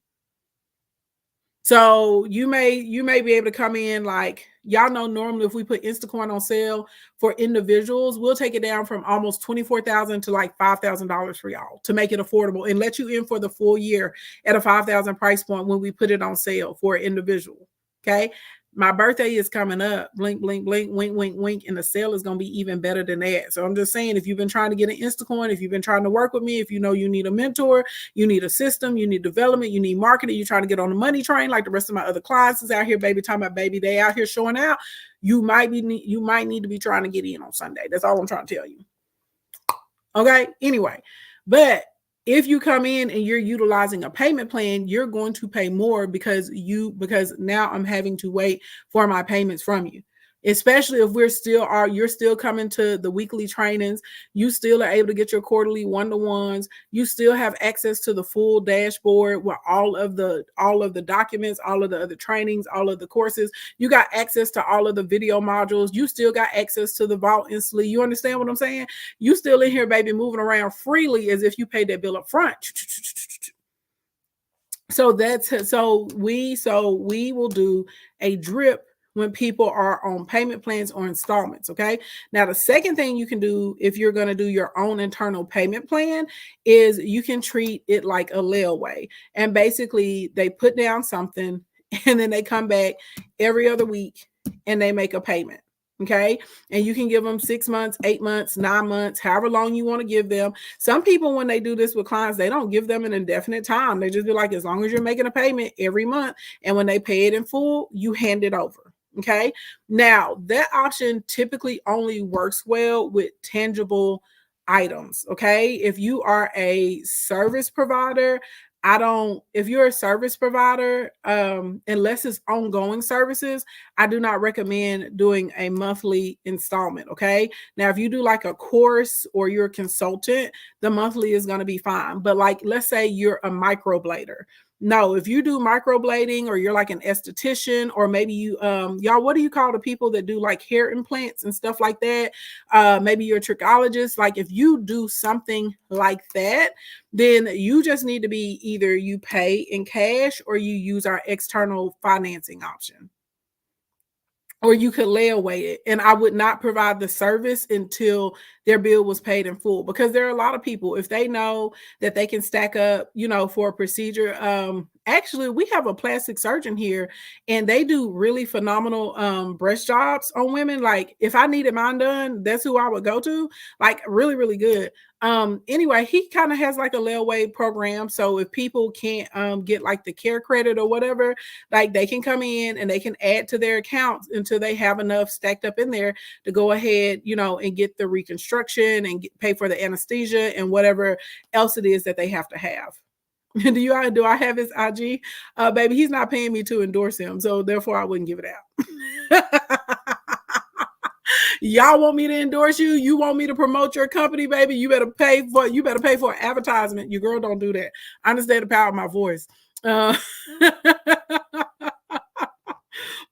So you may be able to come in, like, y'all know normally if we put Instacoin on sale for individuals, we'll take it down from almost $24,000 to like $5,000 for y'all to make it affordable and let you in for the full year at a $5,000 price point when we put it on sale for an individual. Okay. My birthday is coming up. Blink, blink, blink, wink, wink, wink. And the sale is going to be even better than that. So I'm just saying, if you've been trying to get an Instacoin, if you've been trying to work with me, if you know you need a mentor, you need a system, you need development, you need marketing, you're trying to get on the money train like the rest of my other clients is out here, baby, talking about, baby, they out here showing out. You might need to be trying to get in on Sunday. That's all I'm trying to tell you. Okay. Anyway, but if you come in and you're utilizing a payment plan, you're going to pay more because now I'm having to wait for my payments from you. Especially if you're still coming to the weekly trainings, you still are able to get your quarterly one-to-ones, you still have access to the full dashboard with all of the documents, all of the other trainings, all of the courses. You got access to all of the video modules. You still got access to the vault instantly. You understand what I'm saying? You still in here, baby, moving around freely as if you paid that bill up front. So we will do a drip when people are on payment plans or installments. Okay. Now, the second thing you can do if you're going to do your own internal payment plan is you can treat it like a layaway. And basically they put down something and then they come back every other week and they make a payment. Okay. And you can give them 6 months, 8 months, 9 months, however long you want to give them. Some people, when they do this with clients, they don't give them an indefinite time. They just be like, as long as you're making a payment every month, and when they pay it in full, you hand it over. Okay. Now, that option typically only works well with tangible items. Okay. If you are a service provider, if you're a service provider, unless it's ongoing services, I do not recommend doing a monthly installment. Okay. Now, if you do like a course or you're a consultant, the monthly is going to be fine. But like, let's say you're a microblader. No, if you do microblading or you're like an esthetician, or maybe you, y'all, what do you call the people that do like hair implants and stuff like that? Maybe you're a trichologist. Like if you do something like that, then you just need to be either you pay in cash or you use our external financing option. Or you could lay away it. And I would not provide the service until their bill was paid in full, because there are a lot of people, if they know that they can stack up, for a procedure. Actually, we have a plastic surgeon here and they do really phenomenal breast jobs on women. Like if I needed mine done, that's who I would go to. Like really, really good. Anyway, he kind of has like a layaway program. So if people can't get like the care credit or whatever, like they can come in and they can add to their accounts until they have enough stacked up in there to go ahead, and get the reconstruction and pay for the anesthesia and whatever else it is that they have to have. Do I have his IG? Baby, he's not paying me to endorse him, so therefore I wouldn't give it out. Y'all want me to endorse you? You want me to promote your company, baby? You better pay for advertisement. Your girl don't do that. I understand the power of my voice.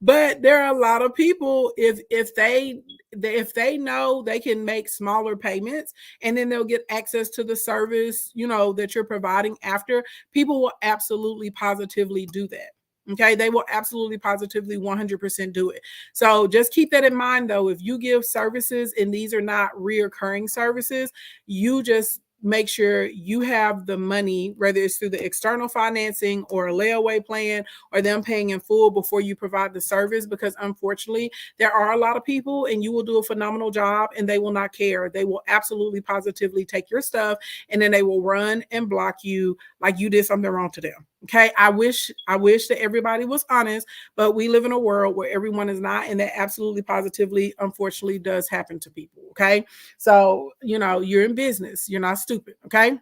But there are a lot of people, if they know they can make smaller payments and then they'll get access to the service, that you're providing after, people will absolutely positively do that. Okay, they will absolutely positively 100% do it. So just keep that in mind, though. If you give services and these are not reoccurring services, you just make sure you have the money, whether it's through the external financing or a layaway plan or them paying in full before you provide the service, because unfortunately there are a lot of people and you will do a phenomenal job and they will not care. They will absolutely positively take your stuff and then they will run and block you like you did something wrong to them. Okay. I wish that everybody was honest, but we live in a world where everyone is not, and that absolutely positively, unfortunately, does happen to people. Okay. So, you're in business. You're not stupid. Okay.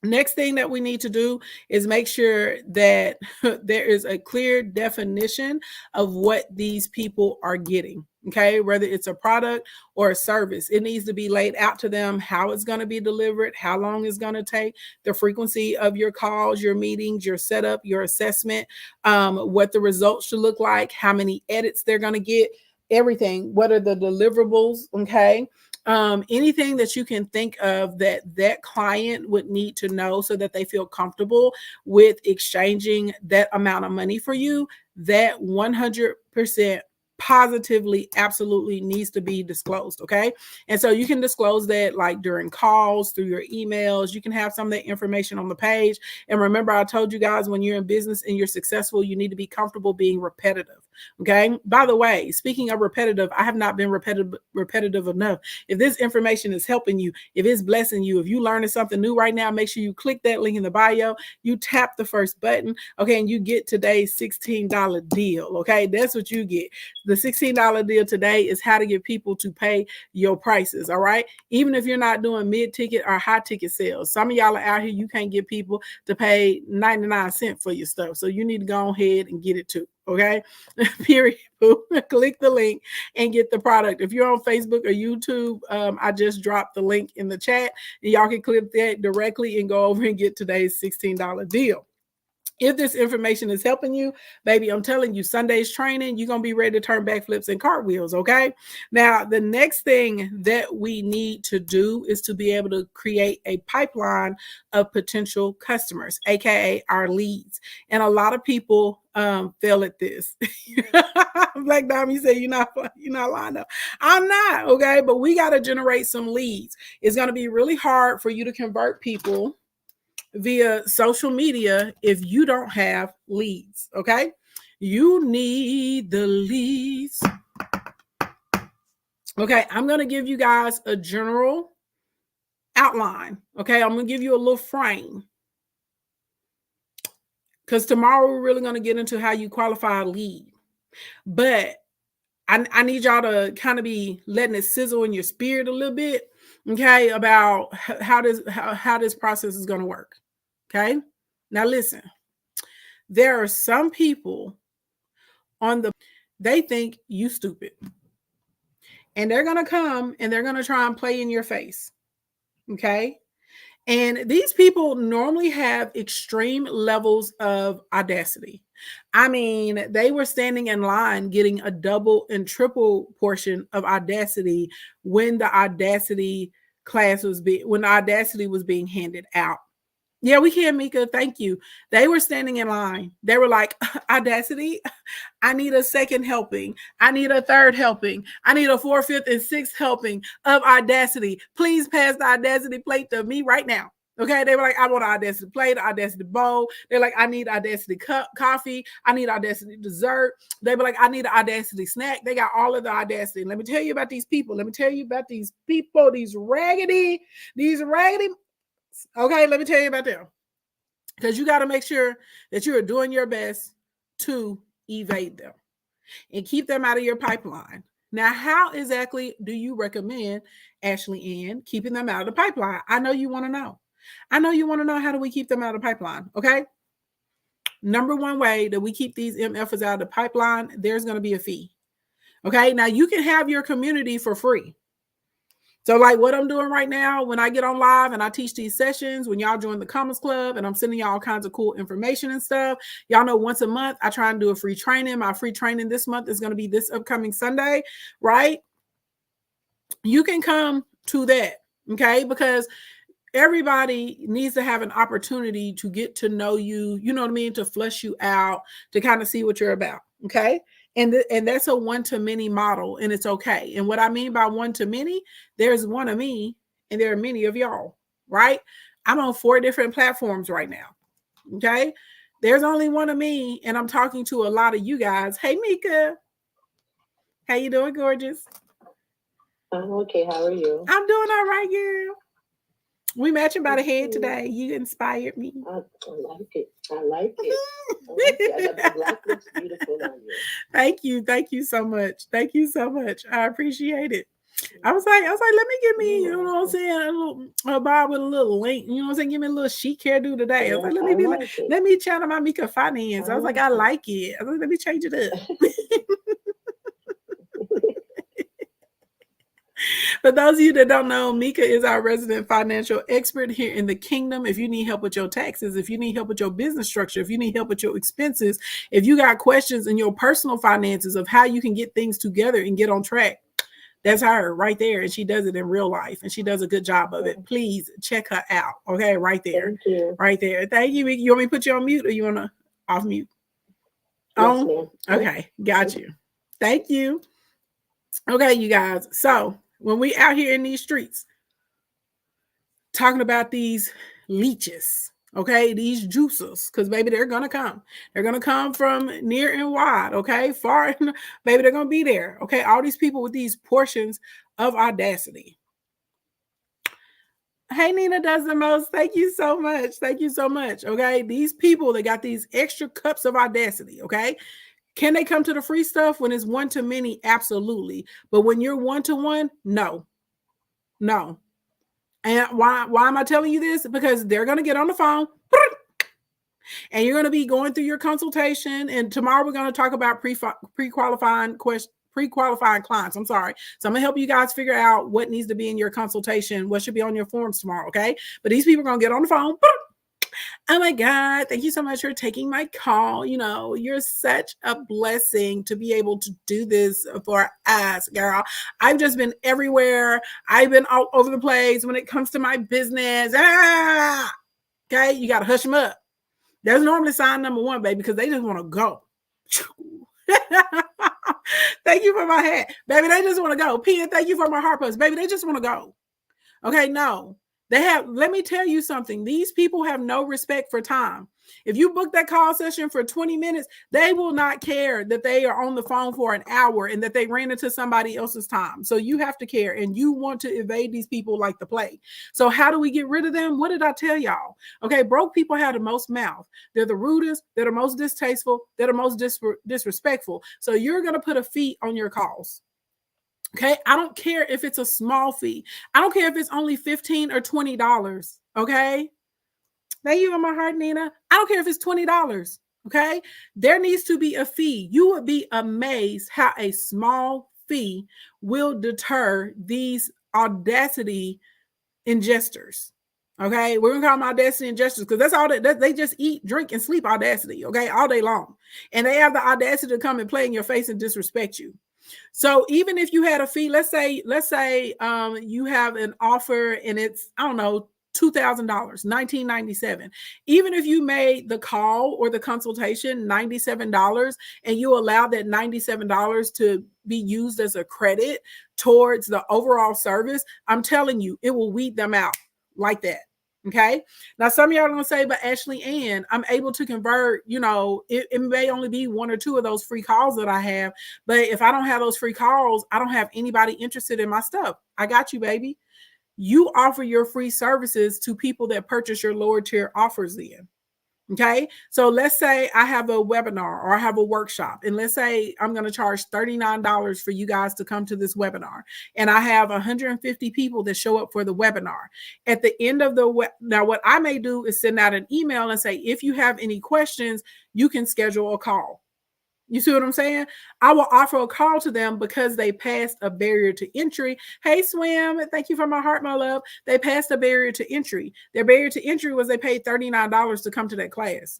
Next thing that we need to do is make sure that there is a clear definition of what these people are getting. Okay, whether it's a product or a service, it needs to be laid out to them how it's going to be delivered, how long it's going to take, the frequency of your calls, your meetings, your setup, your assessment, what the results should look like, how many edits they're going to get, everything. What are the deliverables? Okay. Anything that you can think of that client would need to know so that they feel comfortable with exchanging that amount of money for you, that 100% positively absolutely needs to be disclosed. Okay. And so you can disclose that like during calls, through your emails. You can have some of that information on the page. And remember, I told you guys, when you're in business and you're successful, you need to be comfortable being repetitive. Okay. By the way, speaking of repetitive, I have not been repetitive enough. If this information is helping you, if it's blessing you, if you learning something new right now, make sure you click that link in the bio. You tap the first button. Okay. And you get today's $16 deal. Okay. That's what you get. The $16 deal today is how to get people to pay your prices. All right. Even if you're not doing mid-ticket or high-ticket sales, some of y'all are out here, you can't get people to pay 99 cents for your stuff. So you need to go ahead and get it too. Okay. Period. Click the link and get the product. If you're on Facebook or YouTube, I just dropped the link in the chat and y'all can click that directly and go over and get today's $16 deal. If this information is helping you, baby, I'm telling you, Sunday's training, you're going to be ready to turn backflips and cartwheels, okay? Now, the next thing that we need to do is to be able to create a pipeline of potential customers, aka our leads. And a lot of people fail at this. Black Dom, you say you're not lined up. I'm not, okay? But we got to generate some leads. It's going to be really hard for you to convert people via social media if you don't have leads. Okay, you need the leads. Okay, I'm going to give you guys a general outline. Okay, I'm going to give you a little frame because tomorrow we're really going to get into how you qualify a lead. But I need y'all to kind of be letting it sizzle in your spirit a little bit, okay, about how this process is going to work. Okay, now listen, there are some people they think you stupid. And they're going to come and they're going to try and play in your face. Okay. And these people normally have extreme levels of audacity. I mean, they were standing in line getting a double and triple portion of audacity when the audacity was being handed out. Yeah, we can, Mika. Thank you. They were standing in line. They were like, Audacity, I need a second helping. I need a third helping. I need a fourth, fifth, and sixth helping of Audacity. Please pass the Audacity plate to me right now. Okay, they were like, I want an Audacity plate, Audacity bowl. They're like, I need Audacity coffee. I need Audacity dessert. They were like, I need an Audacity snack. They got all of the Audacity. Let me tell you about these people. These raggedy. Okay, let me tell you about them. Because you got to make sure that you are doing your best to evade them and keep them out of your pipeline. Now, how exactly do you recommend, Ashley Ann, keeping them out of the pipeline? I know you want to know. How do we keep them out of the pipeline? Okay. Number one way that we keep these MFers out of the pipeline, there's going to be a fee. Okay. Now, you can have your community for free. So like what I'm doing right now, when I get on live and I teach these sessions, when y'all join the Commerce Club and I'm sending y'all all kinds of cool information and stuff, y'all know once a month, I try and do a free training. My free training this month is going to be this upcoming Sunday, right? You can come to that, okay? Because everybody needs to have an opportunity to get to know you, you know what I mean? To flush you out, to kind of see what you're about, okay? And that's a one-to-many model, and it's okay. And what I mean by one-to-many, there's one of me, and there are many of y'all, right? I'm on 4 different platforms right now, okay? There's only one of me, and I'm talking to a lot of you guys. Hey, Mika. How you doing, gorgeous? I'm okay. How are you? I'm doing all right, girl. We matching by the head today. You inspired me. I like it. The black looks beautiful on you. Thank you so much. I appreciate it. I was like, let me give me, you know what I'm saying, a bob with a little link. You know what I'm saying? Give me a little chic hairdo today. I was like, let me channel my Mika finance. I was like, I like it. I was like, let me change it up. For those of you that don't know, Mika is our resident financial expert here in the kingdom. If you need help with your taxes, if you need help with your business structure, if you need help with your expenses, if you got questions in your personal finances of how you can get things together and get on track, that's her right there. And she does it in real life and she does a good job of it. Please check her out. Okay, right there. Thank you. Right there. Thank you, Mika. You want me to put you on mute or you want to off mute? Yes, ma'am. Okay, got you. Thank you. Okay, you guys. So when we out here in these streets talking about these leeches, Okay, these juicers, because baby, they're gonna come. They're gonna come from near and wide. Okay, far and baby, they're gonna be there. Okay, all these people with these portions of audacity. Hey, Nina does the most. Thank you so much. Thank you so much. Okay, these people that got these extra cups of audacity. Okay, can they come to the free stuff when it's one to many? Absolutely. But when you're one to one, no, no. And why am I telling you this? Because they're gonna get on the phone and you're going to be going through your consultation. And tomorrow we're going to talk about pre-qualifying clients. I'm sorry. So I'm going to help you guys figure out what needs to be in your consultation, what should be on your forms tomorrow. Okay. But these people are going to get on the phone. Oh my God, thank you so much for taking my call. You know, you're such a blessing to be able to do this for us, girl. I've just been everywhere. I've been all over the place when it comes to my business. Okay, you got to hush them up. There's normally sign number one, baby, because they just want to go. Thank you for my hat. Baby, they just want to go. Pia, thank you for my heart puss. Baby, they just want to go. Okay, no. Let me tell you something. These people have no respect for time. If you book that call session for 20 minutes, they will not care that they are on the phone for an hour and that they ran into somebody else's time. So you have to care, and you want to evade these people like the plague. So how do we get rid of them? What did I tell y'all? Okay, broke people have the most mouth. They're the rudest. They're the most distasteful. They're the most disrespectful. So you're going to put a fee on your calls. Okay, I don't care if it's a small fee. I don't care if it's only $15 or $20. Okay, thank you on my heart, Nina. I don't care if it's $20. Okay, there needs to be a fee. You would be amazed how a small fee will deter these audacity ingesters. Okay, we're gonna call them audacity ingesters because that's all that they just eat, drink, and sleep audacity. Okay, all day long, and they have the audacity to come and play in your face and disrespect you. So even if you had a fee, let's say you have an offer and it's, I don't know, $2,000, $19.97. Even if you made the call or the consultation $97 and you allow that $97 to be used as a credit towards the overall service, I'm telling you, it will weed them out like that. Okay. Now, some of y'all are going to say, but Ashley Ann, I'm able to convert, you know, it may only be one or two of those free calls that I have. But if I don't have those free calls, I don't have anybody interested in my stuff. I got you, baby. You offer your free services to people that purchase your lower tier offers then. Okay. So let's say I have a webinar or I have a workshop, and let's say I'm going to charge $39 for you guys to come to this webinar. And I have 150 people that show up for the webinar. At the end of now what I may do is send out an email and say, if you have any questions, you can schedule a call. You see what I'm saying? I will offer a call to them because they passed a barrier to entry. Hey, Swim, thank you for my heart, my love. They passed a barrier to entry. Their barrier to entry was they paid $39 to come to that class.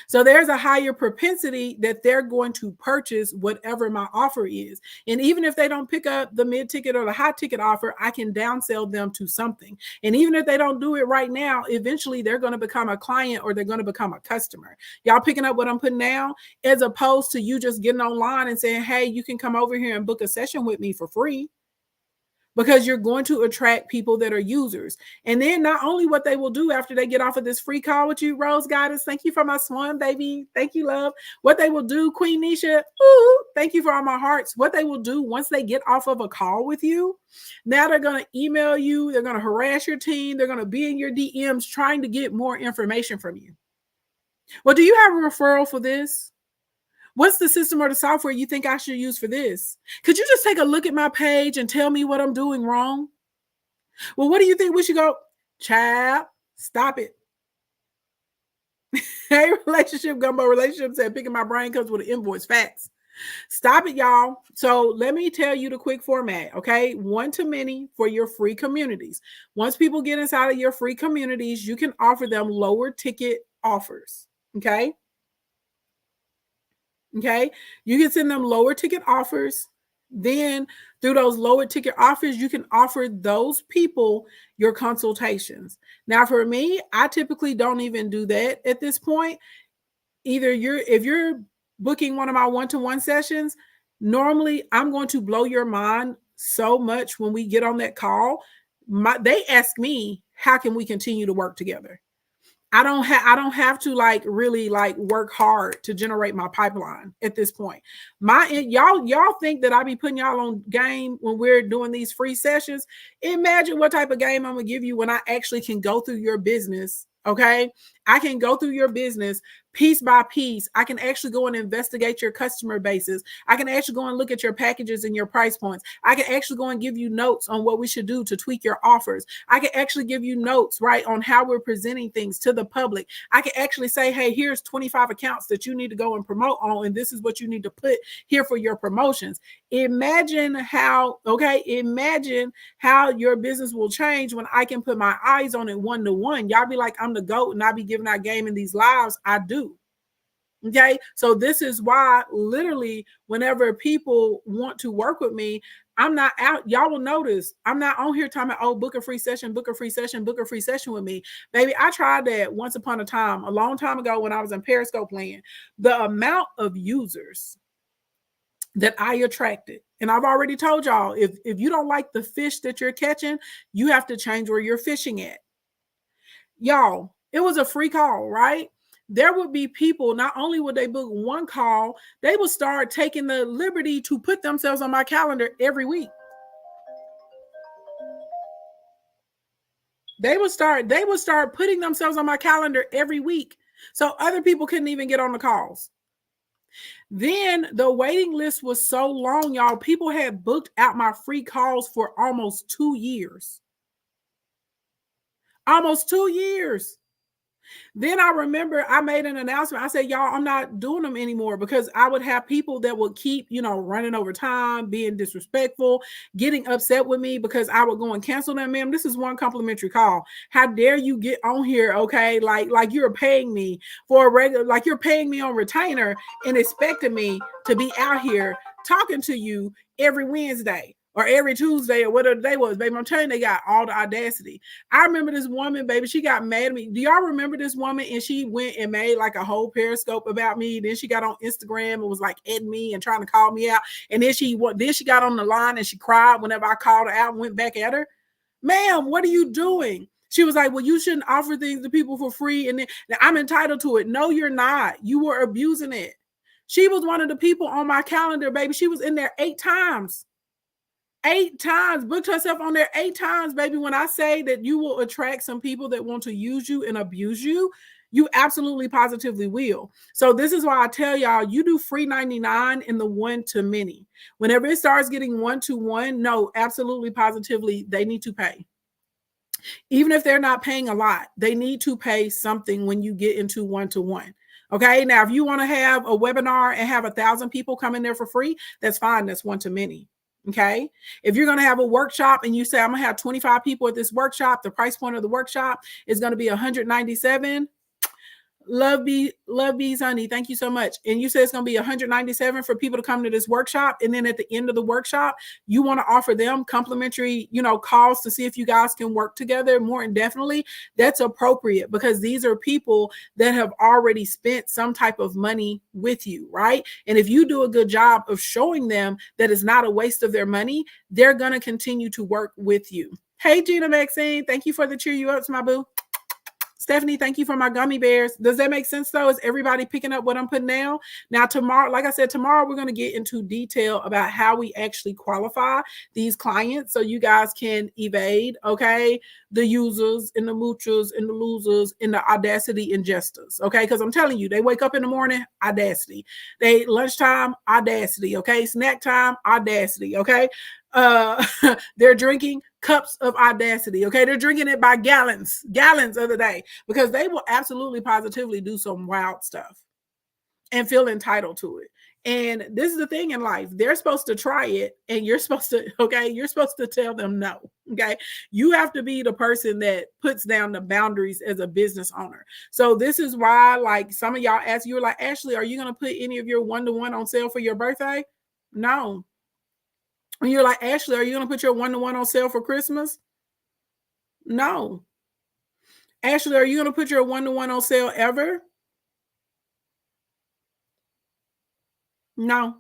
So there's a higher propensity that they're going to purchase whatever my offer is. And even if they don't pick up the mid-ticket or the high-ticket offer, I can downsell them to something. And even if they don't do it right now, eventually they're going to become a client or they're going to become a customer. Y'all picking up what I'm putting down? As opposed to you just getting online and saying, hey, you can come over here and book a session with me for free. Because you're going to attract people that are users. And then not only what they will do after they get off of this free call with you, Rose Goddess, thank you for my swan, baby. Thank you, love. What they will do, Queen Nisha, ooh, thank you for all my hearts. What they will do once they get off of a call with you, now they're going to email you. They're going to harass your team. They're going to be in your DMs trying to get more information from you. Well, do you have a referral for this? What's the system or the software you think I should use for this? Could you just take a look at my page and tell me what I'm doing wrong? Well, what do you think we should go? Child, stop it. Hey, relationship gumbo relationship said picking my brain comes with an invoice. Facts. Stop it, y'all. So let me tell you the quick format, okay? One to many for your free communities. Once people get inside of your free communities, you can offer them lower ticket offers, okay? Okay, you can send them lower ticket offers. Then through those lower ticket offers, you can offer those people your consultations. Now, for me, I typically don't even do that at this point. If you're booking one of my one-to-one sessions, normally I'm going to blow your mind so much when we get on that call. They ask me, how can we continue to work together? I don't have to like really like work hard to generate my pipeline at this point. Y'all think that I be putting y'all on game when we're doing these free sessions. Imagine what type of game I'm gonna give you when I actually can go through your business. Okay, I can go through your business piece by piece. I can actually go and investigate your customer bases. I can actually go and look at your packages and your price points. I can actually go and give you notes on what we should do to tweak your offers. I can actually give you notes, right, on how we're presenting things to the public. I can actually say, hey, here's 25 accounts that you need to go and promote on, and this is what you need to put here for your promotions. Imagine how your business will change when I can put my eyes on it one-to-one. Y'all be like, I'm the GOAT and I be giving out game in these lives. I do. Okay. So this is why literally whenever people want to work with me, I'm not out. Y'all will notice I'm not on here talking about, oh, book a free session, book a free session, book a free session with me. Baby, I tried that once upon a time, a long time ago when I was in Periscope land. The amount of users that I attracted. And I've already told y'all, if you don't like the fish that you're catching, you have to change where you're fishing at. Y'all, it was a free call, right? There would be people, not only would they book one call, they would start taking the liberty to put themselves on my calendar every week. They would start putting themselves on my calendar every week. So other people couldn't even get on the calls. Then the waiting list was so long, y'all. People had booked out my free calls for almost 2 years. Almost 2 years. Then I remember I made an announcement. I said, y'all, I'm not doing them anymore because I would have people that would keep, running over time, being disrespectful, getting upset with me because I would go and cancel them. Ma'am, this is one complimentary call. How dare you get on here, okay? Like you're paying me for a regular, like you're paying me on retainer and expecting me to be out here talking to you every Wednesday or every Tuesday or whatever the day was, baby. I'm telling you, they got all the audacity. I remember this woman, baby, she got mad at me. Do y'all remember this woman? And she went and made like a whole Periscope about me. Then she got on Instagram and was like at me and trying to call me out. And then she got on the line and she cried whenever I called her out and went back at her. Ma'am, what are you doing? She was like, well, you shouldn't offer things to people for free. And then I'm entitled to it. No, you're not. You were abusing it. She was one of the people on my calendar, baby. She was in there 8 times. 8 times, booked herself on there 8 times, baby. When I say that you will attract some people that want to use you and abuse you, you absolutely positively will. So this is why I tell y'all, you do free 99 in the one-to-many. Whenever it starts getting one-to-one, no, absolutely positively, they need to pay. Even if they're not paying a lot, they need to pay something when you get into one-to-one. Okay, now if you want to have a webinar and have 1,000 people come in there for free, that's fine. That's one-to-many. Okay. If you're going to have a workshop and you say, I'm going to have 25 people at this workshop, the price point of the workshop is going to be $197. Love bees, honey. Thank you so much. And you say it's going to be $197 for people to come to this workshop. And then at the end of the workshop, you want to offer them complimentary, calls to see if you guys can work together more indefinitely. That's appropriate because these are people that have already spent some type of money with you, right? And if you do a good job of showing them that it's not a waste of their money, they're going to continue to work with you. Hey, Gina Maxine, thank you for the cheer you ups, my boo. Stephanie, thank you for my gummy bears. Does that make sense though? Is everybody picking up what I'm putting down? Now tomorrow, like I said, tomorrow we're going to get into detail about how we actually qualify these clients so you guys can evade, okay, the users and the moochers and the losers and the audacity ingesters, okay? Because I'm telling you, they wake up in the morning, audacity. They lunchtime, audacity, okay? Snack time, audacity, okay? They're drinking cups of audacity. Okay, they're drinking it by gallons of the day because they will absolutely positively do some wild stuff and feel entitled to it. And this is the thing in life, they're supposed to try it and you're supposed to tell them no. Okay, you have to be the person that puts down the boundaries as a business owner. So this is why, like, some of y'all ask, you were like, Ashley, are you going to put any of your one-to-one on sale for your birthday? No. And you're like, Ashley, are you going to put your one-to-one on sale for Christmas? No. Ashley, are you going to put your one-to-one on sale ever? No.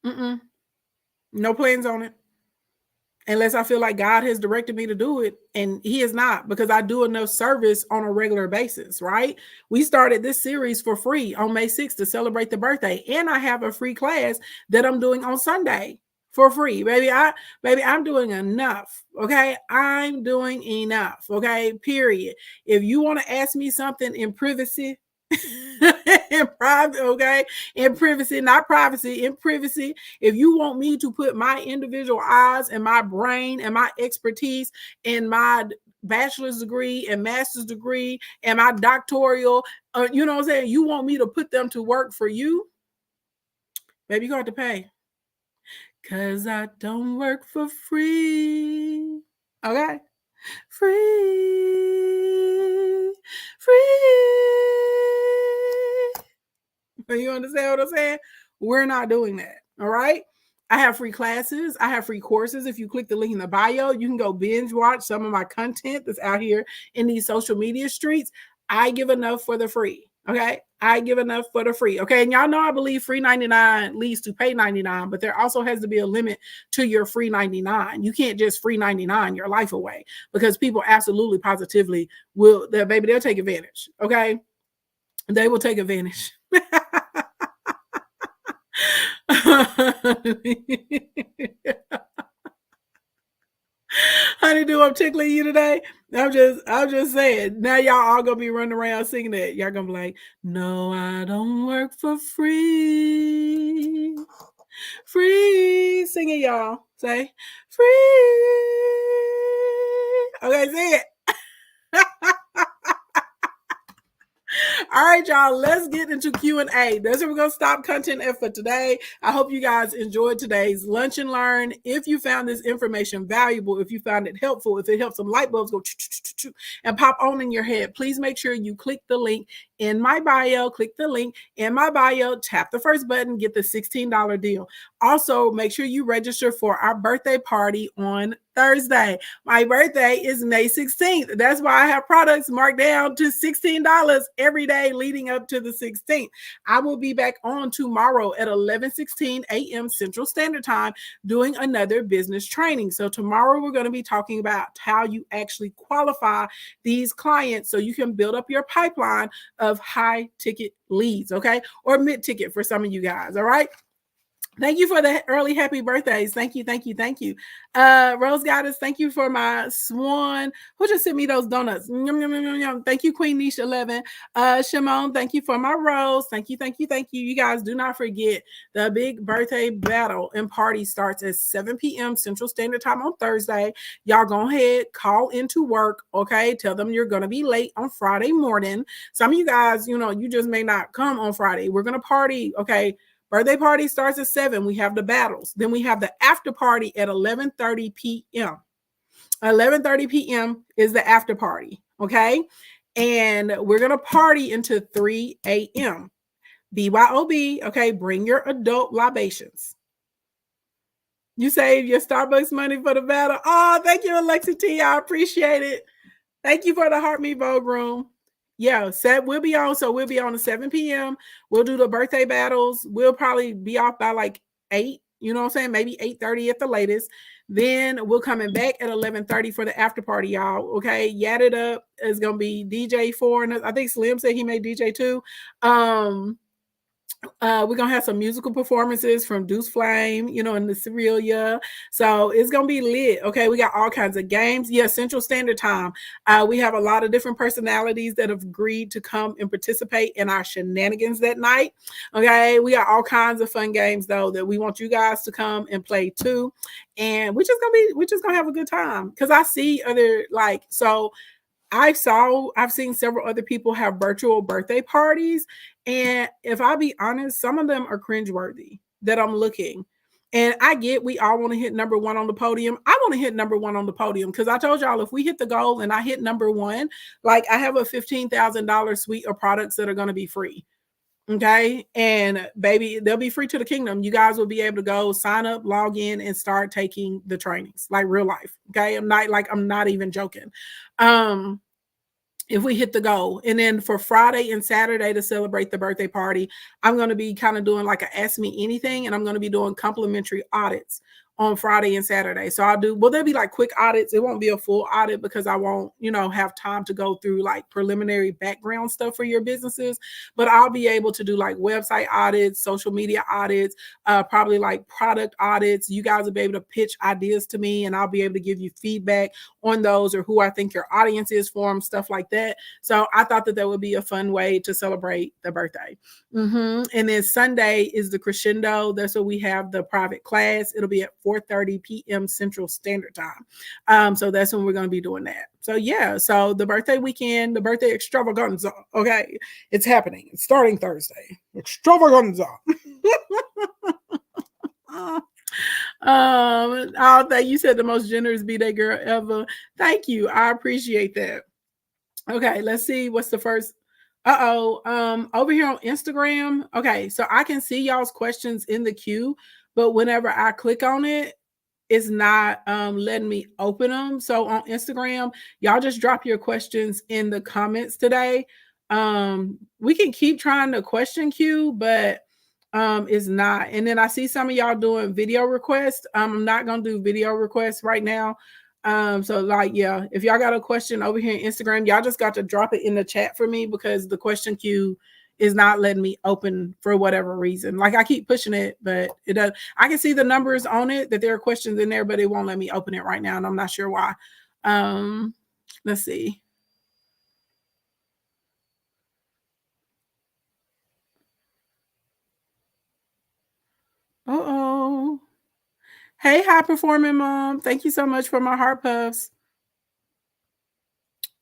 No plans on it. unless I feel like God has directed me to do it. And he is not, because I do enough service on a regular basis, right? We started this series for free on May 6th to celebrate the birthday. And I have a free class that I'm doing on Sunday for free. Baby, I'm doing enough. Okay. I'm doing enough. Okay. Period. If you want to ask me something in privacy, in private, okay, in privacy, not privacy, in privacy. If you want me to put my individual eyes and my brain and my expertise and my bachelor's degree and master's degree and my doctoral, you know what I'm saying? You want me to put them to work for you? Baby, you got to pay. Because I don't work for free. Okay? Free. You understand what I'm saying? We're not doing that. All right. I have free classes. I have free courses. If you click the link in the bio, you can go binge watch some of my content that's out here in these social media streets. I give enough for the free. Okay. I give enough for the free. Okay. And y'all know I believe free 99 leads to pay 99, but there also has to be a limit to your free 99. You can't just free 99 your life away, because people absolutely positively will, they'll take advantage. Okay. They will take advantage. Honeydew, I'm tickling you today. I'm just saying. Now y'all all gonna be running around singing that. Y'all gonna be like, no, I don't work for free. Free. Sing it, y'all. Say free. Okay, say it. All right, y'all, let's get into Q&A. That's where we're going to stop content for today. I hope you guys enjoyed today's Lunch and Learn. If you found this information valuable, if you found it helpful, if it helped some light bulbs go and pop on in your head, please make sure you click the link in my bio. Click the link in my bio, tap the first button, get the $16 deal. Also, make sure you register for our birthday party on Thursday. My birthday is May 16th. That's why I have products marked down to $16 every day leading up to the 16th. I will be back on tomorrow at 11:16 a.m. Central Standard Time doing another business training. So tomorrow we're going to be talking about how you actually qualify these clients so you can build up your pipeline of high ticket leads, okay? Or mid ticket for some of you guys, all right? Thank you for the early happy birthdays. Thank you. Rose Goddess, thank you for my swan. Who just sent me those donuts? Yum, yum, yum, yum. Thank you, Queen Nisha 11. Shimon, thank you for my rose. Thank you. You guys do not forget the big birthday battle and party starts at 7 p.m. Central Standard Time on Thursday. Y'all go ahead, call into work, okay? Tell them you're going to be late on Friday morning. Some of you guys, you just may not come on Friday. We're going to party, okay? Birthday party starts at 7. We have the battles. Then we have the after party at 11:30 p.m. 11:30 p.m. is the after party, okay? And we're going to party into 3 a.m. BYOB, okay? Bring your adult libations. You save your Starbucks money for the battle. Oh, thank you, Alexi T. I appreciate it. Thank you for the Heart Me Vogue Room. Yeah, we'll be on. So we'll be on at 7 p.m. We'll do the birthday battles. We'll probably be off by like 8, you know what I'm saying? Maybe 8:30 at the latest. Then we're coming back at 11:30 for the after party, y'all. Okay, Yat It Up is gonna be DJ 4, and I think Slim said he made DJ 2. We're gonna have some musical performances from Deuce Flame, and the Cyrilia. So it's gonna be lit. Okay, we got all kinds of games. Yeah, Central Standard Time. We have a lot of different personalities that have agreed to come and participate in our shenanigans that night. Okay, we got all kinds of fun games though that we want you guys to come and play too. And we're just gonna have a good time, because I see other I've seen several other people have virtual birthday parties. And if I be honest, some of them are cringeworthy that I'm looking. And I get we all want to hit number 1 on the podium. I want to hit number 1 on the podium, because I told y'all if we hit the goal and I hit number 1, like I have a $15,000 suite of products that are going to be free. Okay. And baby, they'll be free to the kingdom. You guys will be able to go sign up, log in, and start taking the trainings like real life. Okay. I'm not even joking. If we hit the goal. And then for Friday and Saturday to celebrate the birthday party, I'm going to be kind of doing like a Ask Me Anything, and I'm going to be doing complimentary audits on Friday and Saturday. So I'll do, well, there'll be like quick audits. It won't be a full audit because I won't, have time to go through like preliminary background stuff for your businesses, but I'll be able to do like website audits, social media audits, probably like product audits. You guys will be able to pitch ideas to me and I'll be able to give you feedback on those or who I think your audience is for them, stuff like that. So I thought that would be a fun way to celebrate the birthday. And then Sunday is the crescendo. That's what we have the private class. It'll be at 4:30 p.m. Central Standard Time. So that's when we're going to be doing that. So yeah, so the birthday weekend, the birthday extravaganza. Okay, it's happening. It's starting Thursday. Extravaganza. You said the most generous B-Day girl ever. Thank you. I appreciate that. Okay, let's see what's the first. Over here on Instagram. Okay, so I can see y'all's questions in the queue, but whenever I click on it, it's not letting me open them. So on Instagram, y'all just drop your questions in the comments today. We can keep trying the question queue, but it's not. And then I see some of y'all doing video requests. I'm not gonna do video requests right now. So like, yeah, if y'all got a question over here on Instagram, y'all just got to drop it in the chat for me because the question queue is not letting me open for whatever reason. Like I keep pushing it, but it does. I can see the numbers on it that there are questions in there, but it won't let me open it right now. And I'm not sure why. Let's see. Uh-oh. Hey, high performing mom. Thank you so much for my heart puffs.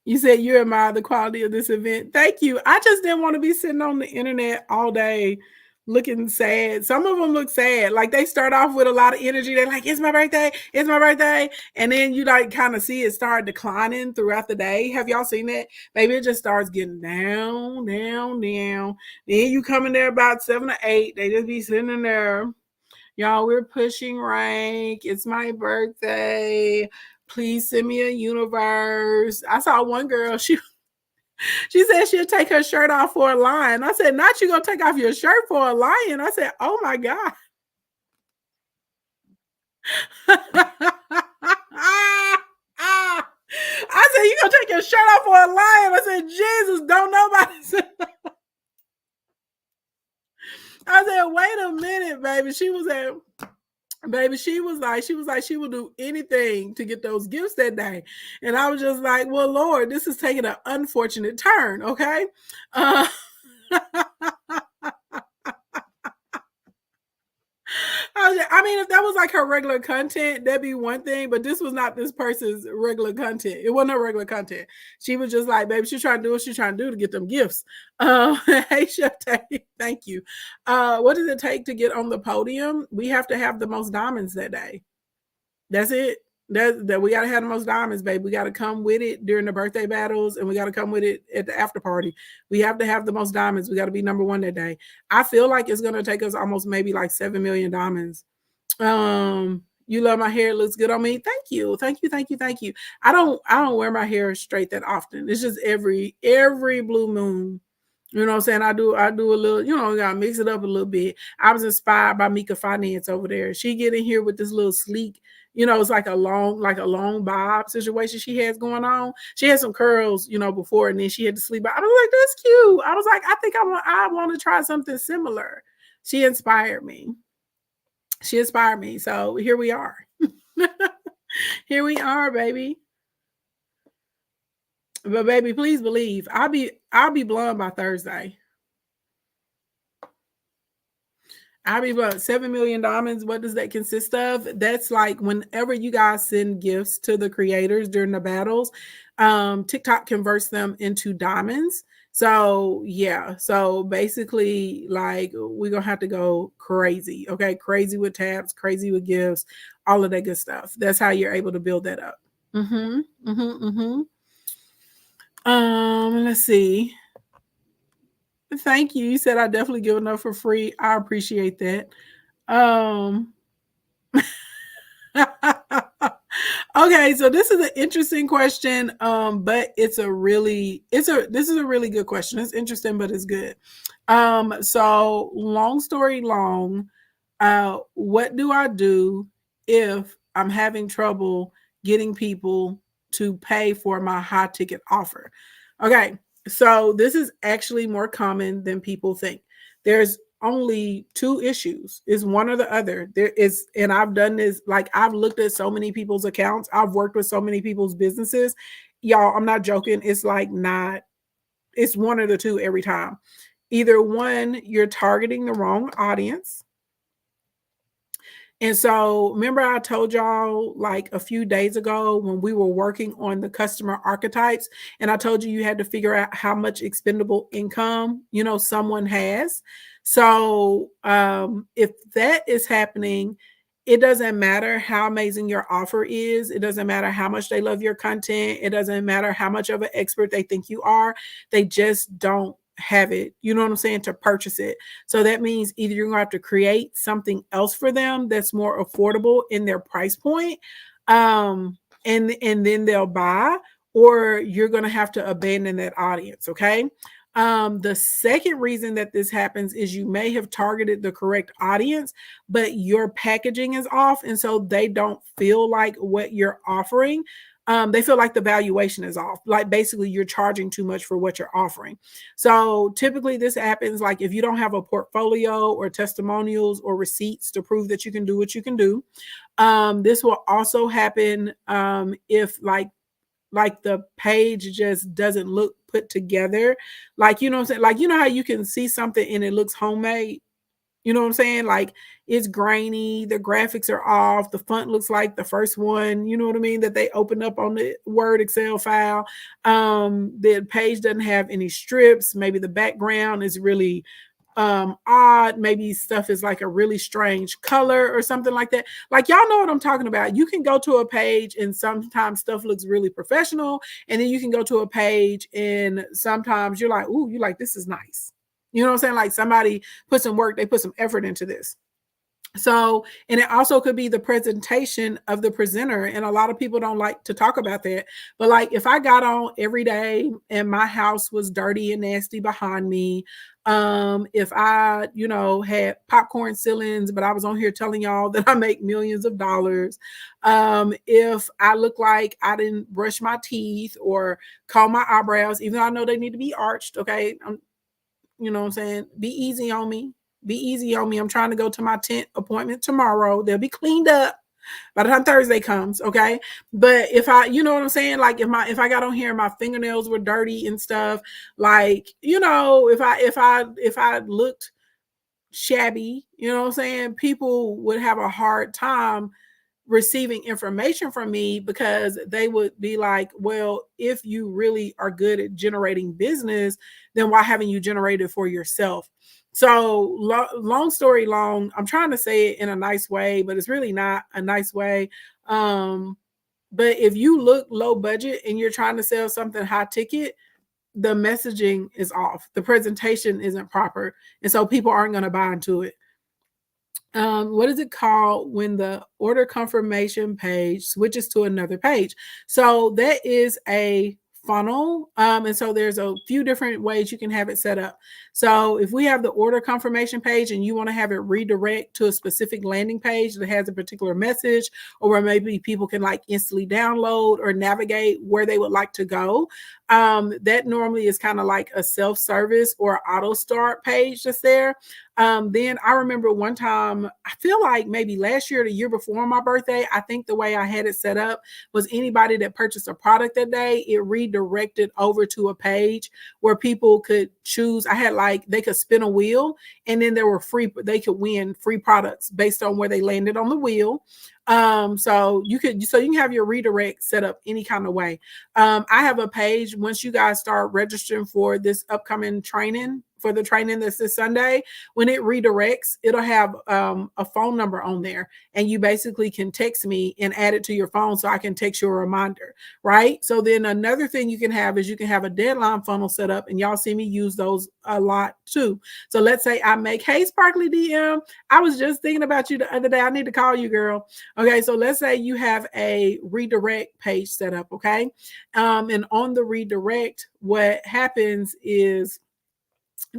You said you admire the quality of this event. Thank you. I just didn't want to be sitting on the internet all day looking sad. Some of them look sad. Like they start off with a lot of energy. They're like, it's my birthday. It's my birthday. And then you like kind of see it start declining throughout the day. Have y'all seen that? Maybe it just starts getting down, down, down. Then you come in there about 7 or 8. They just be sitting in there. Y'all, we're pushing rank. It's my birthday. Please send me a universe. I saw one girl, she said she'll take her shirt off for a lion. I said, not you gonna take off your shirt for a lion. I said, oh my God. I said, you gonna take your shirt off for a lion? I said, Jesus, don't nobody say I said, wait a minute, baby. She was like, she would do anything to get those gifts that day. And I was just like, well, Lord, this is taking an unfortunate turn. Okay. I mean, if that was like her regular content, that'd be one thing, but this was not this person's regular content. It wasn't her regular content. She was just like, baby, she's trying to do what she's trying to do to get them gifts. Hey, Chef Tay, thank you. What does it take to get on the podium? We have to have the most diamonds that day. That's it. That we got to have the most diamonds, babe. We got to come with it during the birthday battles and we got to come with it at the after party. We have to have the most diamonds. We got to be number one that day. I feel like it's going to take us almost maybe like 7 million diamonds. You love my hair. It looks good on me. Thank you. Thank you. Thank you. Thank you. I don't wear my hair straight that often. It's just every blue moon. You know what I'm saying? I do a little, gotta mix it up a little bit. I was inspired by Mika Finance over there. She get in here with this little sleek, it's like a long bob situation she has going on. She had some curls, before, and then she had to sleep. I was like, that's cute. I was like, I think I want to try something similar. She inspired me. So here we are. Here we are, baby. But baby, please believe I'll be blonde by Thursday. I'll be blonde. 7 million diamonds. What does that consist of? That's like whenever you guys send gifts to the creators during the battles, TikTok converts them into diamonds. So yeah. So basically, like we're gonna have to go crazy. Okay, crazy with tabs, crazy with gifts, all of that good stuff. That's how you're able to build that up. Let's see. Thank you. You said I definitely give enough for free. I appreciate that. Okay, so this is an interesting question. But this is a really good question. It's interesting, but it's good. So long story long, what do I do if I'm having trouble getting people to pay for my high ticket offer. Okay, so this is actually more common than people think. There's only two issues. Is one or the other. There is, and I've done this, like I've looked at so many people's accounts. I've worked with so many people's businesses. Y'all, I'm not joking. It's like not, it's one or the two every time. Either one, you're targeting the wrong audience. And so, remember, I told y'all like a few days ago when we were working on the customer archetypes, and I told you had to figure out how much expendable income, someone has. So, if that is happening, it doesn't matter how amazing your offer is. It doesn't matter how much they love your content. It doesn't matter how much of an expert they think you are. They just don't have it, you know what I'm saying, to purchase it. So that means either you're going to have to create something else for them that's more affordable in their price point, and then they'll buy, or you're going to have to abandon that audience. Okay. The second reason that this happens is you may have targeted the correct audience, but your packaging is off, and so they don't feel like what you're offering. They feel like the valuation is off. Like basically you're charging too much for what you're offering. So typically this happens like if you don't have a portfolio or testimonials or receipts to prove that you can do what you can do. This will also happen if like the page just doesn't look put together. Like, you know what I'm saying? Like, you know how you can see something and it looks homemade? You know what I'm saying? Like it's grainy, the graphics are off, the font looks like the first one, you know what I mean, that they opened up on the Word Excel file. The page doesn't have any strips. Maybe the background is really odd. Maybe stuff is like a really strange color or something like that. Like y'all know what I'm talking about. You can go to a page and sometimes stuff looks really professional, and then you can go to a page and sometimes you're like, ooh, you're like, this is nice. You know what I'm saying? Like somebody put some work, they put some effort into this. So, and it also could be the presentation of the presenter. And a lot of people don't like to talk about that. But like if I got on every day and my house was dirty and nasty behind me, if I, had popcorn ceilings, but I was on here telling y'all that I make millions of dollars, if I look like I didn't brush my teeth or comb my eyebrows, even though I know they need to be arched, okay, you know what I'm saying? Be easy on me. Be easy on me. I'm trying to go to my tent appointment tomorrow. They'll be cleaned up by the time Thursday comes, okay? But if I, you know what I'm saying? Like if I got on here and my fingernails were dirty and stuff, like, if I looked shabby, you know what I'm saying? People would have a hard time receiving information from me because they would be like, well, if you really are good at generating business, then why haven't you generated for yourself? So long story long, I'm trying to say it in a nice way, but it's really not a nice way. But if you look low budget and you're trying to sell something high ticket, the messaging is off. The presentation isn't proper. And so people aren't going to buy into it. What is it called when the order confirmation page switches to another page? So that is a funnel. And so there's a few different ways you can have it set up. So if we have the order confirmation page and you want to have it redirect to a specific landing page that has a particular message, or where maybe people can like instantly download or navigate where they would like to go, that normally is kind of like a self-service or auto start page that's there. Then I remember one time, I feel like maybe last year or the year before my birthday, I think the way I had it set up was anybody that purchased a product that day, it redirected over to a page where people could choose. I had like, they could spin a wheel and then there were they could win free products based on where they landed on the wheel. So you can have your redirect set up any kind of way. I have a page once you guys start registering for this upcoming training, for the training that's this Sunday, when it redirects, it'll have a phone number on there, and you basically can text me and add it to your phone so I can text you a reminder, right? So then another thing you can have is you can have a deadline funnel set up, and y'all see me use those a lot too. So let's say I make, hey, Sparkly DM, I was just thinking about you the other day. I need to call you, girl. Okay, so let's say you have a redirect page set up, okay? And on the redirect, what happens is,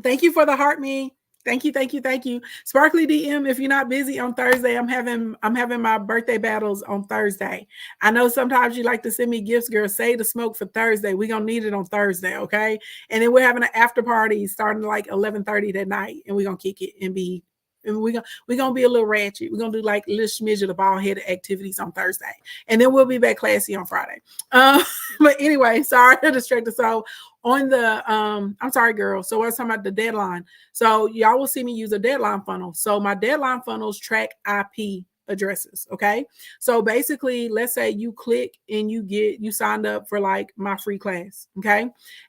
thank you for the heart, me. Thank you, thank you, thank you. Sparkly DM, if you're not busy on Thursday, I'm having my birthday battles on Thursday. I know sometimes you like to send me gifts, girl. Save the smoke for Thursday. We're gonna need it on Thursday, okay? And then we're having an after party starting like 11:30 that night, and we're gonna kick it and we're gonna be a little ratchet. We're gonna do like little smidget of ball-headed activities on Thursday, and then we'll be back classy on Friday. But anyway, sorry to distract us. So on the I'm sorry, girl. So I was talking about the deadline. So y'all will see me use a deadline funnel. So my deadline funnels track IP addresses. Okay. So basically, let's say you click and you signed up for like my free class. Okay.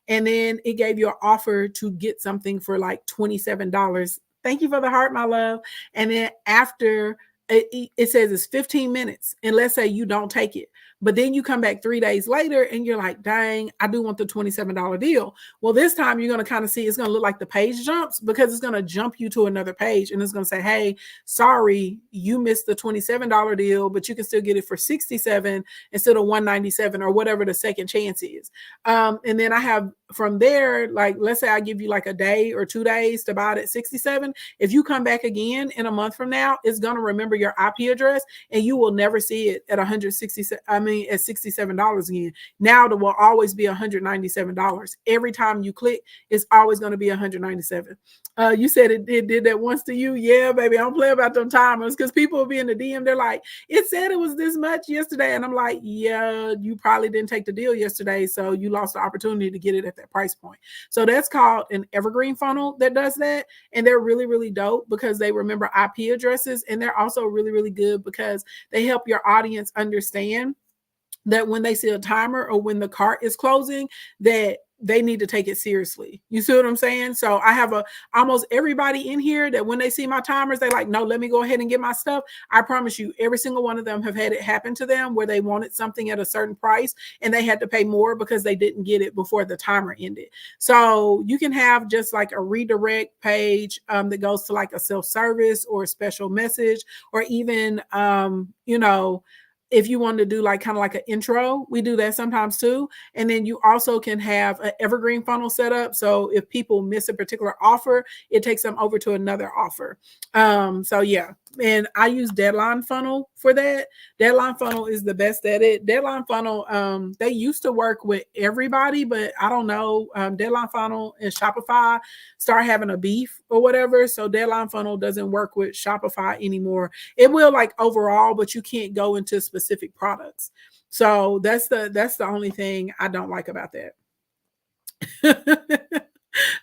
And then it gave you an offer to get something for like $27. Thank you for the heart, my love. And then after it says it's 15 minutes, and let's say you don't take it, but then you come back 3 days later and you're like, dang, I do want the $27 deal. Well, this time you're going to kind of see it's going to look like the page jumps, because it's going to jump you to another page, and it's going to say, hey, sorry, you missed the $27 deal, but you can still get it for $67 instead of $197 or whatever the second chance is. And then I have from there, like, let's say I give you like a day or 2 days to buy it at $67. If you come back again in a month from now, it's going to remember your IP address, and you will never see it at at $67 again. Now there will always be $197. Every time you click, it's always going to be $197. You said it did that once to you. Yeah, baby. I don't play about them timers, because people will be in the DM. They're like, it said it was this much yesterday. And I'm like, yeah, you probably didn't take the deal yesterday, so you lost the opportunity to get it at that price point. So that's called an evergreen funnel that does that. And they're really, really dope because they remember IP addresses. And they're also really, really good because they help your audience understand that when they see a timer or when the cart is closing, that they need to take it seriously. You see what I'm saying? So I have almost everybody in here that when they see my timers, they like, no, let me go ahead and get my stuff. I promise you, every single one of them have had it happen to them where they wanted something at a certain price and they had to pay more because they didn't get it before the timer ended. So you can have just like a redirect page that goes to like a self-service or a special message, or even, if you want to do like kind of like an intro, we do that sometimes too. And then you also can have an evergreen funnel set up. So if people miss a particular offer, it takes them over to another offer. So yeah. And I use Deadline Funnel for that. Deadline Funnel is the best at it. Deadline Funnel, they used to work with everybody, but I don't know. Deadline Funnel and Shopify start having a beef or whatever. So Deadline Funnel doesn't work with Shopify anymore. It will like overall, but you can't go into specific products. So that's the only thing I don't like about that.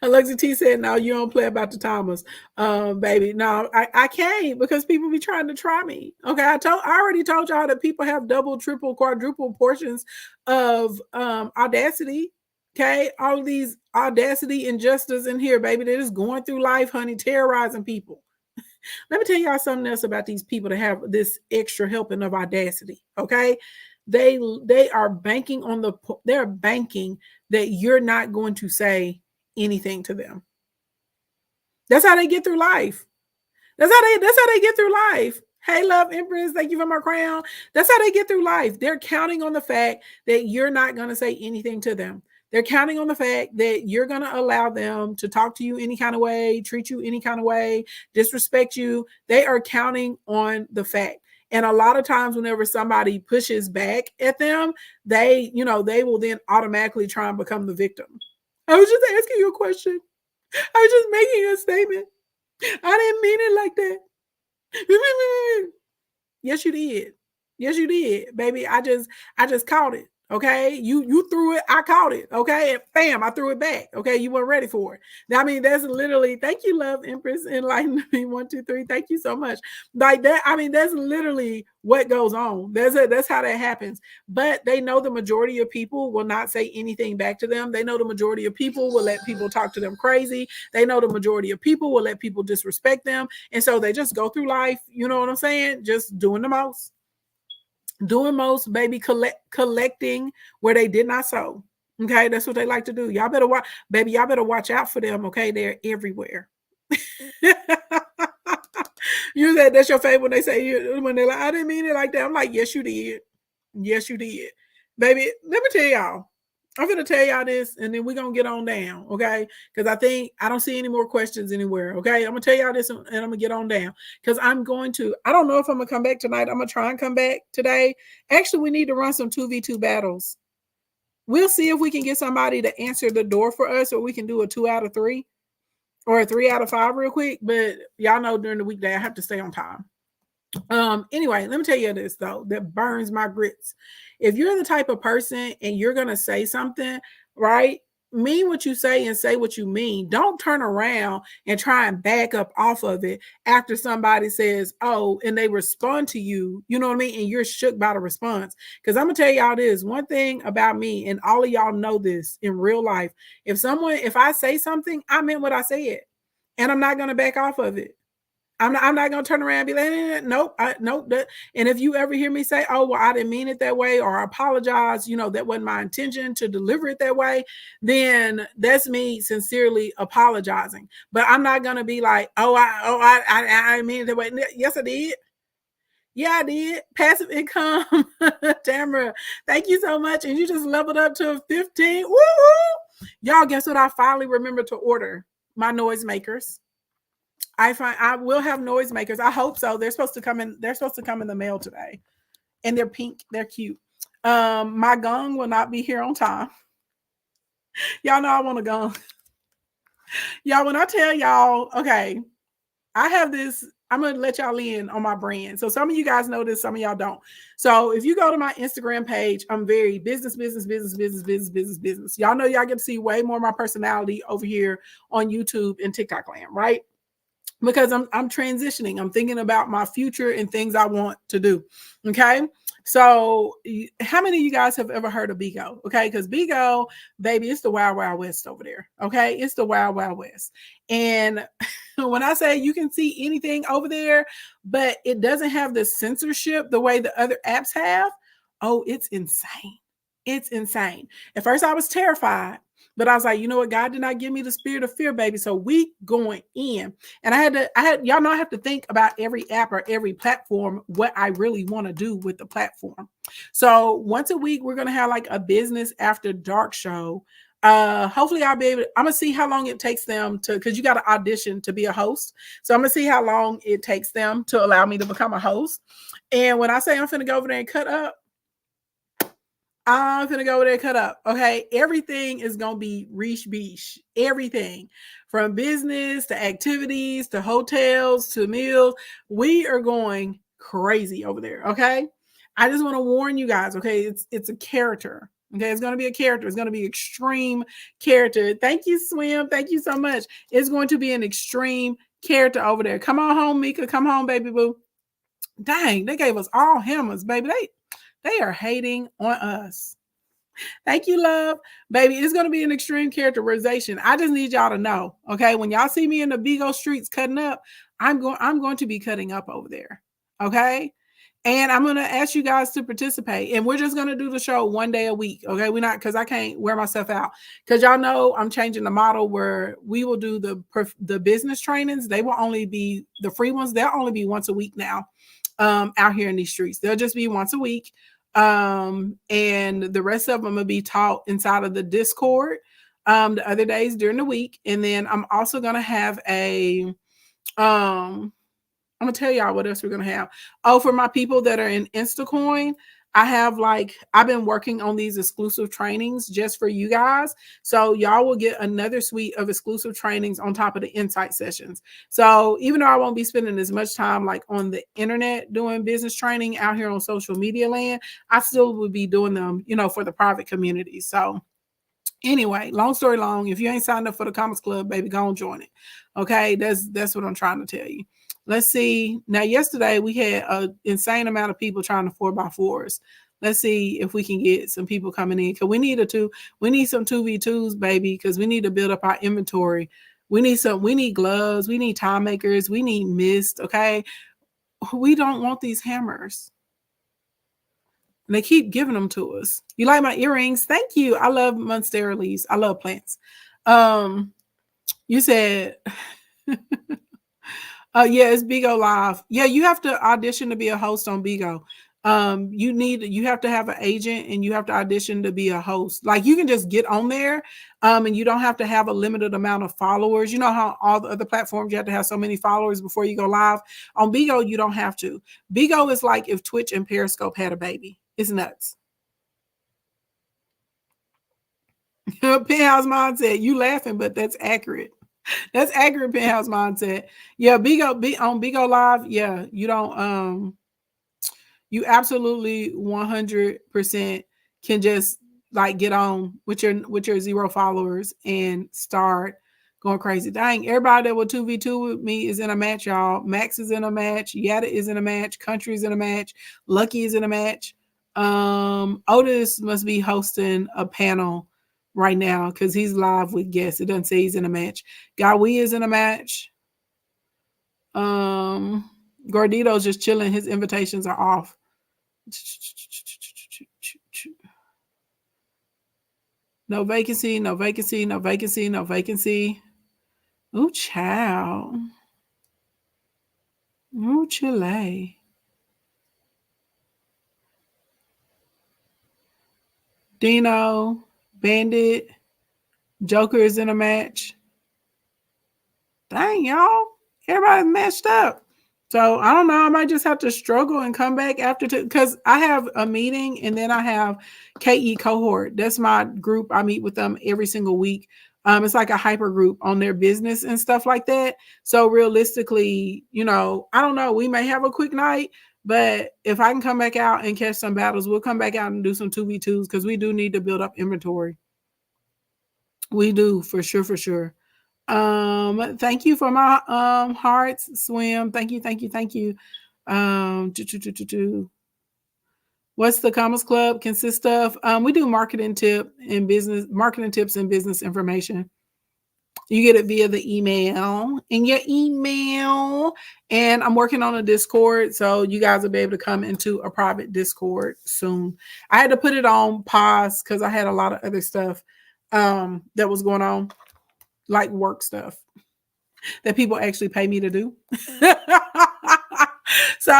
Alexa T said, no, you don't play about the timers. Baby, no, I can't, because people be trying to try me. Okay, I already told y'all that people have double, triple, quadruple portions of Audacity. Okay, all of these Audacity injustice in here, baby. They're just going through life, honey, terrorizing people. Let me tell y'all something else about these people that have this extra helping of Audacity. Okay, they are banking on they're banking that you're not going to say anything to them. That's how they get through life. That's how they get through life. Hey, love Empress, thank you for my crown. That's how they get through life. They're counting on the fact that you're not going to say anything to them. They're counting on the fact that you're going to allow them to talk to you any kind of way, treat you any kind of way, disrespect you. They are counting on the fact. And a lot of times whenever somebody pushes back at them, they will then automatically try and become the victim. I was just asking you a question. I was just making a statement. I didn't mean it like that. Yes, you did. Yes, you did, baby. I just caught it. Okay, you threw it, I caught it. Okay, and bam, I threw it back. Okay, you weren't ready for it. I mean, that's literally, thank you, love Empress, enlighten me 1, 2, 3. Thank you so much. Like that, I mean, that's literally what goes on. That's how that happens. But they know the majority of people will not say anything back to them. They know the majority of people will let people talk to them crazy. They know the majority of people will let people disrespect them, and so they just go through life. You know what I'm saying? Just doing the most. Doing most, baby, collecting where they did not sow. Okay, that's what they like to do. Y'all better watch, baby. Y'all better watch out for them. Okay, they're everywhere. You said that's your favorite when they say, when they're like, I didn't mean it like that. I'm like, yes, you did. Yes, you did, baby. Let me tell y'all. I'm going to tell y'all this, and then we're going to get on down, okay? Because I don't see any more questions anywhere, okay? I'm going to tell y'all this, and I'm going to get on down. Because I don't know if I'm going to come back tonight. I'm going to try and come back today. Actually, we need to run some 2v2 battles. We'll see if we can get somebody to answer the door for us, or we can do a 2 out of 3 or a 3 out of 5 real quick. But y'all know during the weekday, I have to stay on time. Anyway, let me tell you this though, that burns my grits. If you're the type of person and you're gonna say something, right? Mean what you say and say what you mean. Don't turn around and try and back up off of it after somebody says, oh, and they respond to you, you know what I mean? And you're shook by the response. Because I'm gonna tell y'all this one thing about me, and all of y'all know this in real life. If I say something, I meant what I said, and I'm not gonna back off of it. I'm not going to turn around and be like, nope, nope. And if you ever hear me say, oh, well, I didn't mean it that way, or I apologize, that wasn't my intention to deliver it that way, then that's me sincerely apologizing. But I'm not going to be like, I didn't mean it that way. Yes, I did. Yeah, I did. Passive income. Tamara, thank you so much. And you just leveled up to 15. Woo-hoo! Y'all, guess what? I finally remembered to order my noisemakers. I will have noisemakers. I hope so. They're supposed to come in the mail today. And they're pink. They're cute. My gong will not be here on time. Y'all know I want a gong. Y'all, when I tell y'all, okay, I have this, I'm going to let y'all in on my brand. So some of you guys know this, some of y'all don't. So if you go to my Instagram page, I'm very business. Y'all know y'all get to see way more of my personality over here on YouTube and TikTok land, right? Because I'm transitioning. I'm thinking about my future and things I want to do. Okay. So how many of you guys have ever heard of Bigo? Okay. Because Bigo, baby, it's the Wild Wild West over there. Okay. It's the Wild Wild West. And when I say you can see anything over there, but it doesn't have the censorship the way the other apps have. Oh, it's insane. It's insane. At first I was terrified. But I was like, you know what? God did not give me the spirit of fear, baby. So we going in. And y'all know I have to think about every app or every platform, what I really want to do with the platform. So once a week, we're going to have like a business after dark show. Hopefully I'm going to see how long it takes them because you got to audition to be a host. So I'm going to see how long it takes them to allow me to become a host. And when I say I'm going to go over there and cut up, I'm gonna go over there and cut up. Okay. Everything is gonna be reach beach. Everything from business to activities to hotels to meals. We are going crazy over there. Okay. I just want to warn you guys. Okay. It's a character. Okay. It's gonna be a character. It's gonna be extreme character. Thank you, Swim. Thank you so much. It's going to be an extreme character over there. Come on home, Mika. Come home, baby boo. Dang, they gave us all hammers, baby. They are hating on us. Thank you, love. Baby, it's going to be an extreme characterization. I just need y'all to know, okay? When y'all see me in the Bigo streets cutting up, I'm going to be cutting up over there, okay? And I'm going to ask you guys to participate. And we're just going to do the show one day a week, okay? Because I can't wear myself out. Because y'all know I'm changing the model where we will do the business trainings. They will only be, the free ones, they'll only be once a week now out here in these streets. They'll just be once a week. And the rest of them will be taught inside of the Discord the other days during the week. And then I'm also going to have I'm going to tell y'all what else we're going to have. Oh, for my people that are in Instacoin, I've been working on these exclusive trainings just for you guys. So y'all will get another suite of exclusive trainings on top of the insight sessions. So even though I won't be spending as much time like on the internet doing business training out here on social media land, I still will be doing them, for the private community. So anyway, long story long, if you ain't signed up for the Commerce Club, baby, go and join it. Okay. That's what I'm trying to tell you. Let's see. Now, yesterday we had an insane amount of people trying to 4x4s. Let's see if we can get some people coming in. Because we need some 2v2s, baby, because we need to build up our inventory. We need gloves. We need time makers. We need mist. Okay. We don't want these hammers. And they keep giving them to us. You like my earrings? Thank you. I love monstera leaves. I love plants. You said... yeah, it's Bigo Live. Yeah, you have to audition to be a host on Bigo. You have to have an agent and you have to audition to be a host. Like you can just get on there, and you don't have to have a limited amount of followers. You know how all the other platforms you have to have so many followers before you go live. On Bigo, you don't have to. Bigo is like if Twitch and Periscope had a baby. It's nuts. Penthouse mindset. You laughing, but that's accurate. That's accurate. Penthouse mindset. Yeah, on Bigo Live. Yeah, you don't. You absolutely 100% can just like get on with your 0 followers and start going crazy. Dang, everybody that will 2v2 with me is in a match, y'all. Max is in a match. Yada is in a match. Country is in a match. Lucky is in a match. Otis must be hosting a panel right now because he's live with guests. It doesn't say he's in a match. Gawi is in a match. Gordito's just chilling. His invitations are off. No vacancy, no vacancy, no vacancy, no vacancy. Ooh, child. Ooh, Chile. Dino, Bandit, Joker is in a match. Dang, y'all. Everybody's matched up. So I don't know. I might just have to struggle and come back after because I have a meeting and then I have KE cohort. That's my group. I meet with them every single week. It's like a hyper group on their business and stuff like that. So realistically, I don't know. We may have a quick night, but if I can come back out and catch some battles, we'll come back out and do some 2v2s because we do need to build up inventory. We do for sure. Thank you for my hearts, Swim. Thank you. What's the Commerce Club consist of? We do marketing tips and business information. You get it via the email in your email. And I'm working on a Discord, so you guys will be able to come into a private Discord soon. I had to put it on pause because I had a lot of other stuff that was going on, like work stuff that people actually pay me to do. So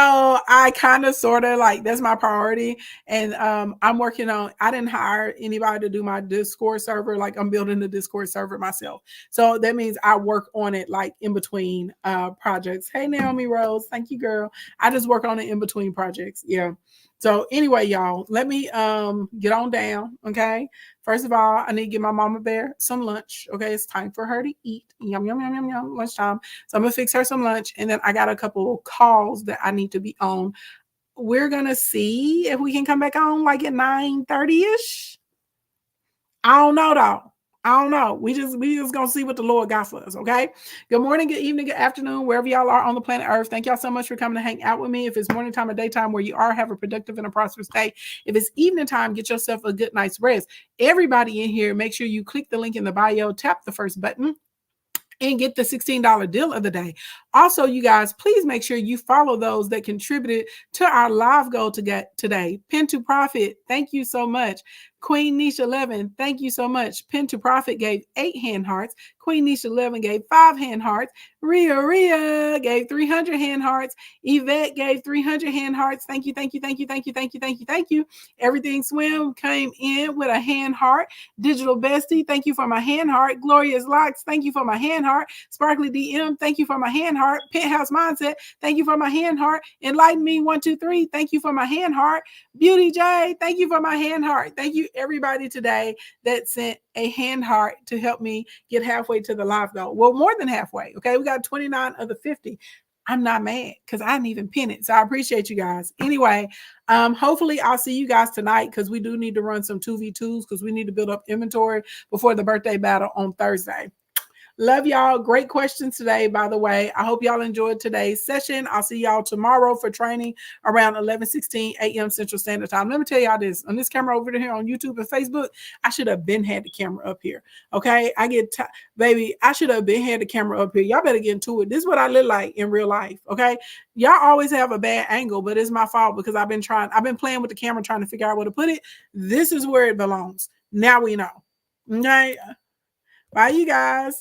I kind of sort of like, that's my priority. And I'm working on, I didn't hire anybody to do my Discord server. Like I'm building the Discord server myself. So that means I work on it like in between projects. Hey, Naomi Rose. Thank you, girl. I just work on it in between projects. Yeah. So anyway, y'all, let me get on down. Okay. First of all, I need to give my mama bear some lunch. Okay. It's time for her to eat. Yum, yum, yum, yum, yum. Lunchtime. So I'm going to fix her some lunch. And then I got a couple calls that I need to be on. We're going to see if we can come back on like at 9:30-ish. I don't know though. I don't know. We just gonna see what the Lord got for us. Okay. Good morning, good evening, good afternoon, wherever y'all are on the planet Earth. Thank y'all so much for coming to hang out with me. If it's morning time or daytime, where you are, have a productive and a prosperous day. If it's evening time, get yourself a good night's rest. Everybody in here, make sure you click the link in the bio, tap the first button, and get the $16 deal of the day. Also, you guys, please make sure you follow those that contributed to our live goal to get today. Pin to Profit, thank you so much. Queen Nisha 11, thank you so much. Pin to Profit gave 8 hand hearts. Queen Nisha 11 gave 5 hand hearts. Ria gave 300 hand hearts. Yvette gave 300 hand hearts. Thank you. Everything Swim came in with a hand heart. Digital Bestie, thank you for my hand heart. Glorious Locks, thank you for my hand heart. Sparkly DM, thank you for my hand heart. Penthouse Mindset, thank you for my hand heart. Enlighten Me 123, thank you for my hand heart. Beauty J, thank you for my hand heart. Thank you everybody today that sent a hand heart to help me get halfway to the live goal. Well, more than halfway. Okay, we got 29 of the 50. I'm not mad because I didn't even pin it. So I appreciate you guys. Anyway, hopefully I'll see you guys tonight because we do need to run some 2v2s because we need to build up inventory before the birthday battle on Thursday. Love y'all. Great questions today, by the way. I hope y'all enjoyed today's session. I'll see y'all tomorrow for training around 11:16 a.m. Central Standard Time. Let me tell y'all this. On this camera over here on YouTube and Facebook, I should have been had the camera up here. Okay? Baby, I should have been had the camera up here. Y'all better get into it. This is what I look like in real life. Okay? Y'all always have a bad angle, but it's my fault because I've been playing with the camera trying to figure out where to put it. This is where it belongs. Now we know. Okay? Bye, you guys.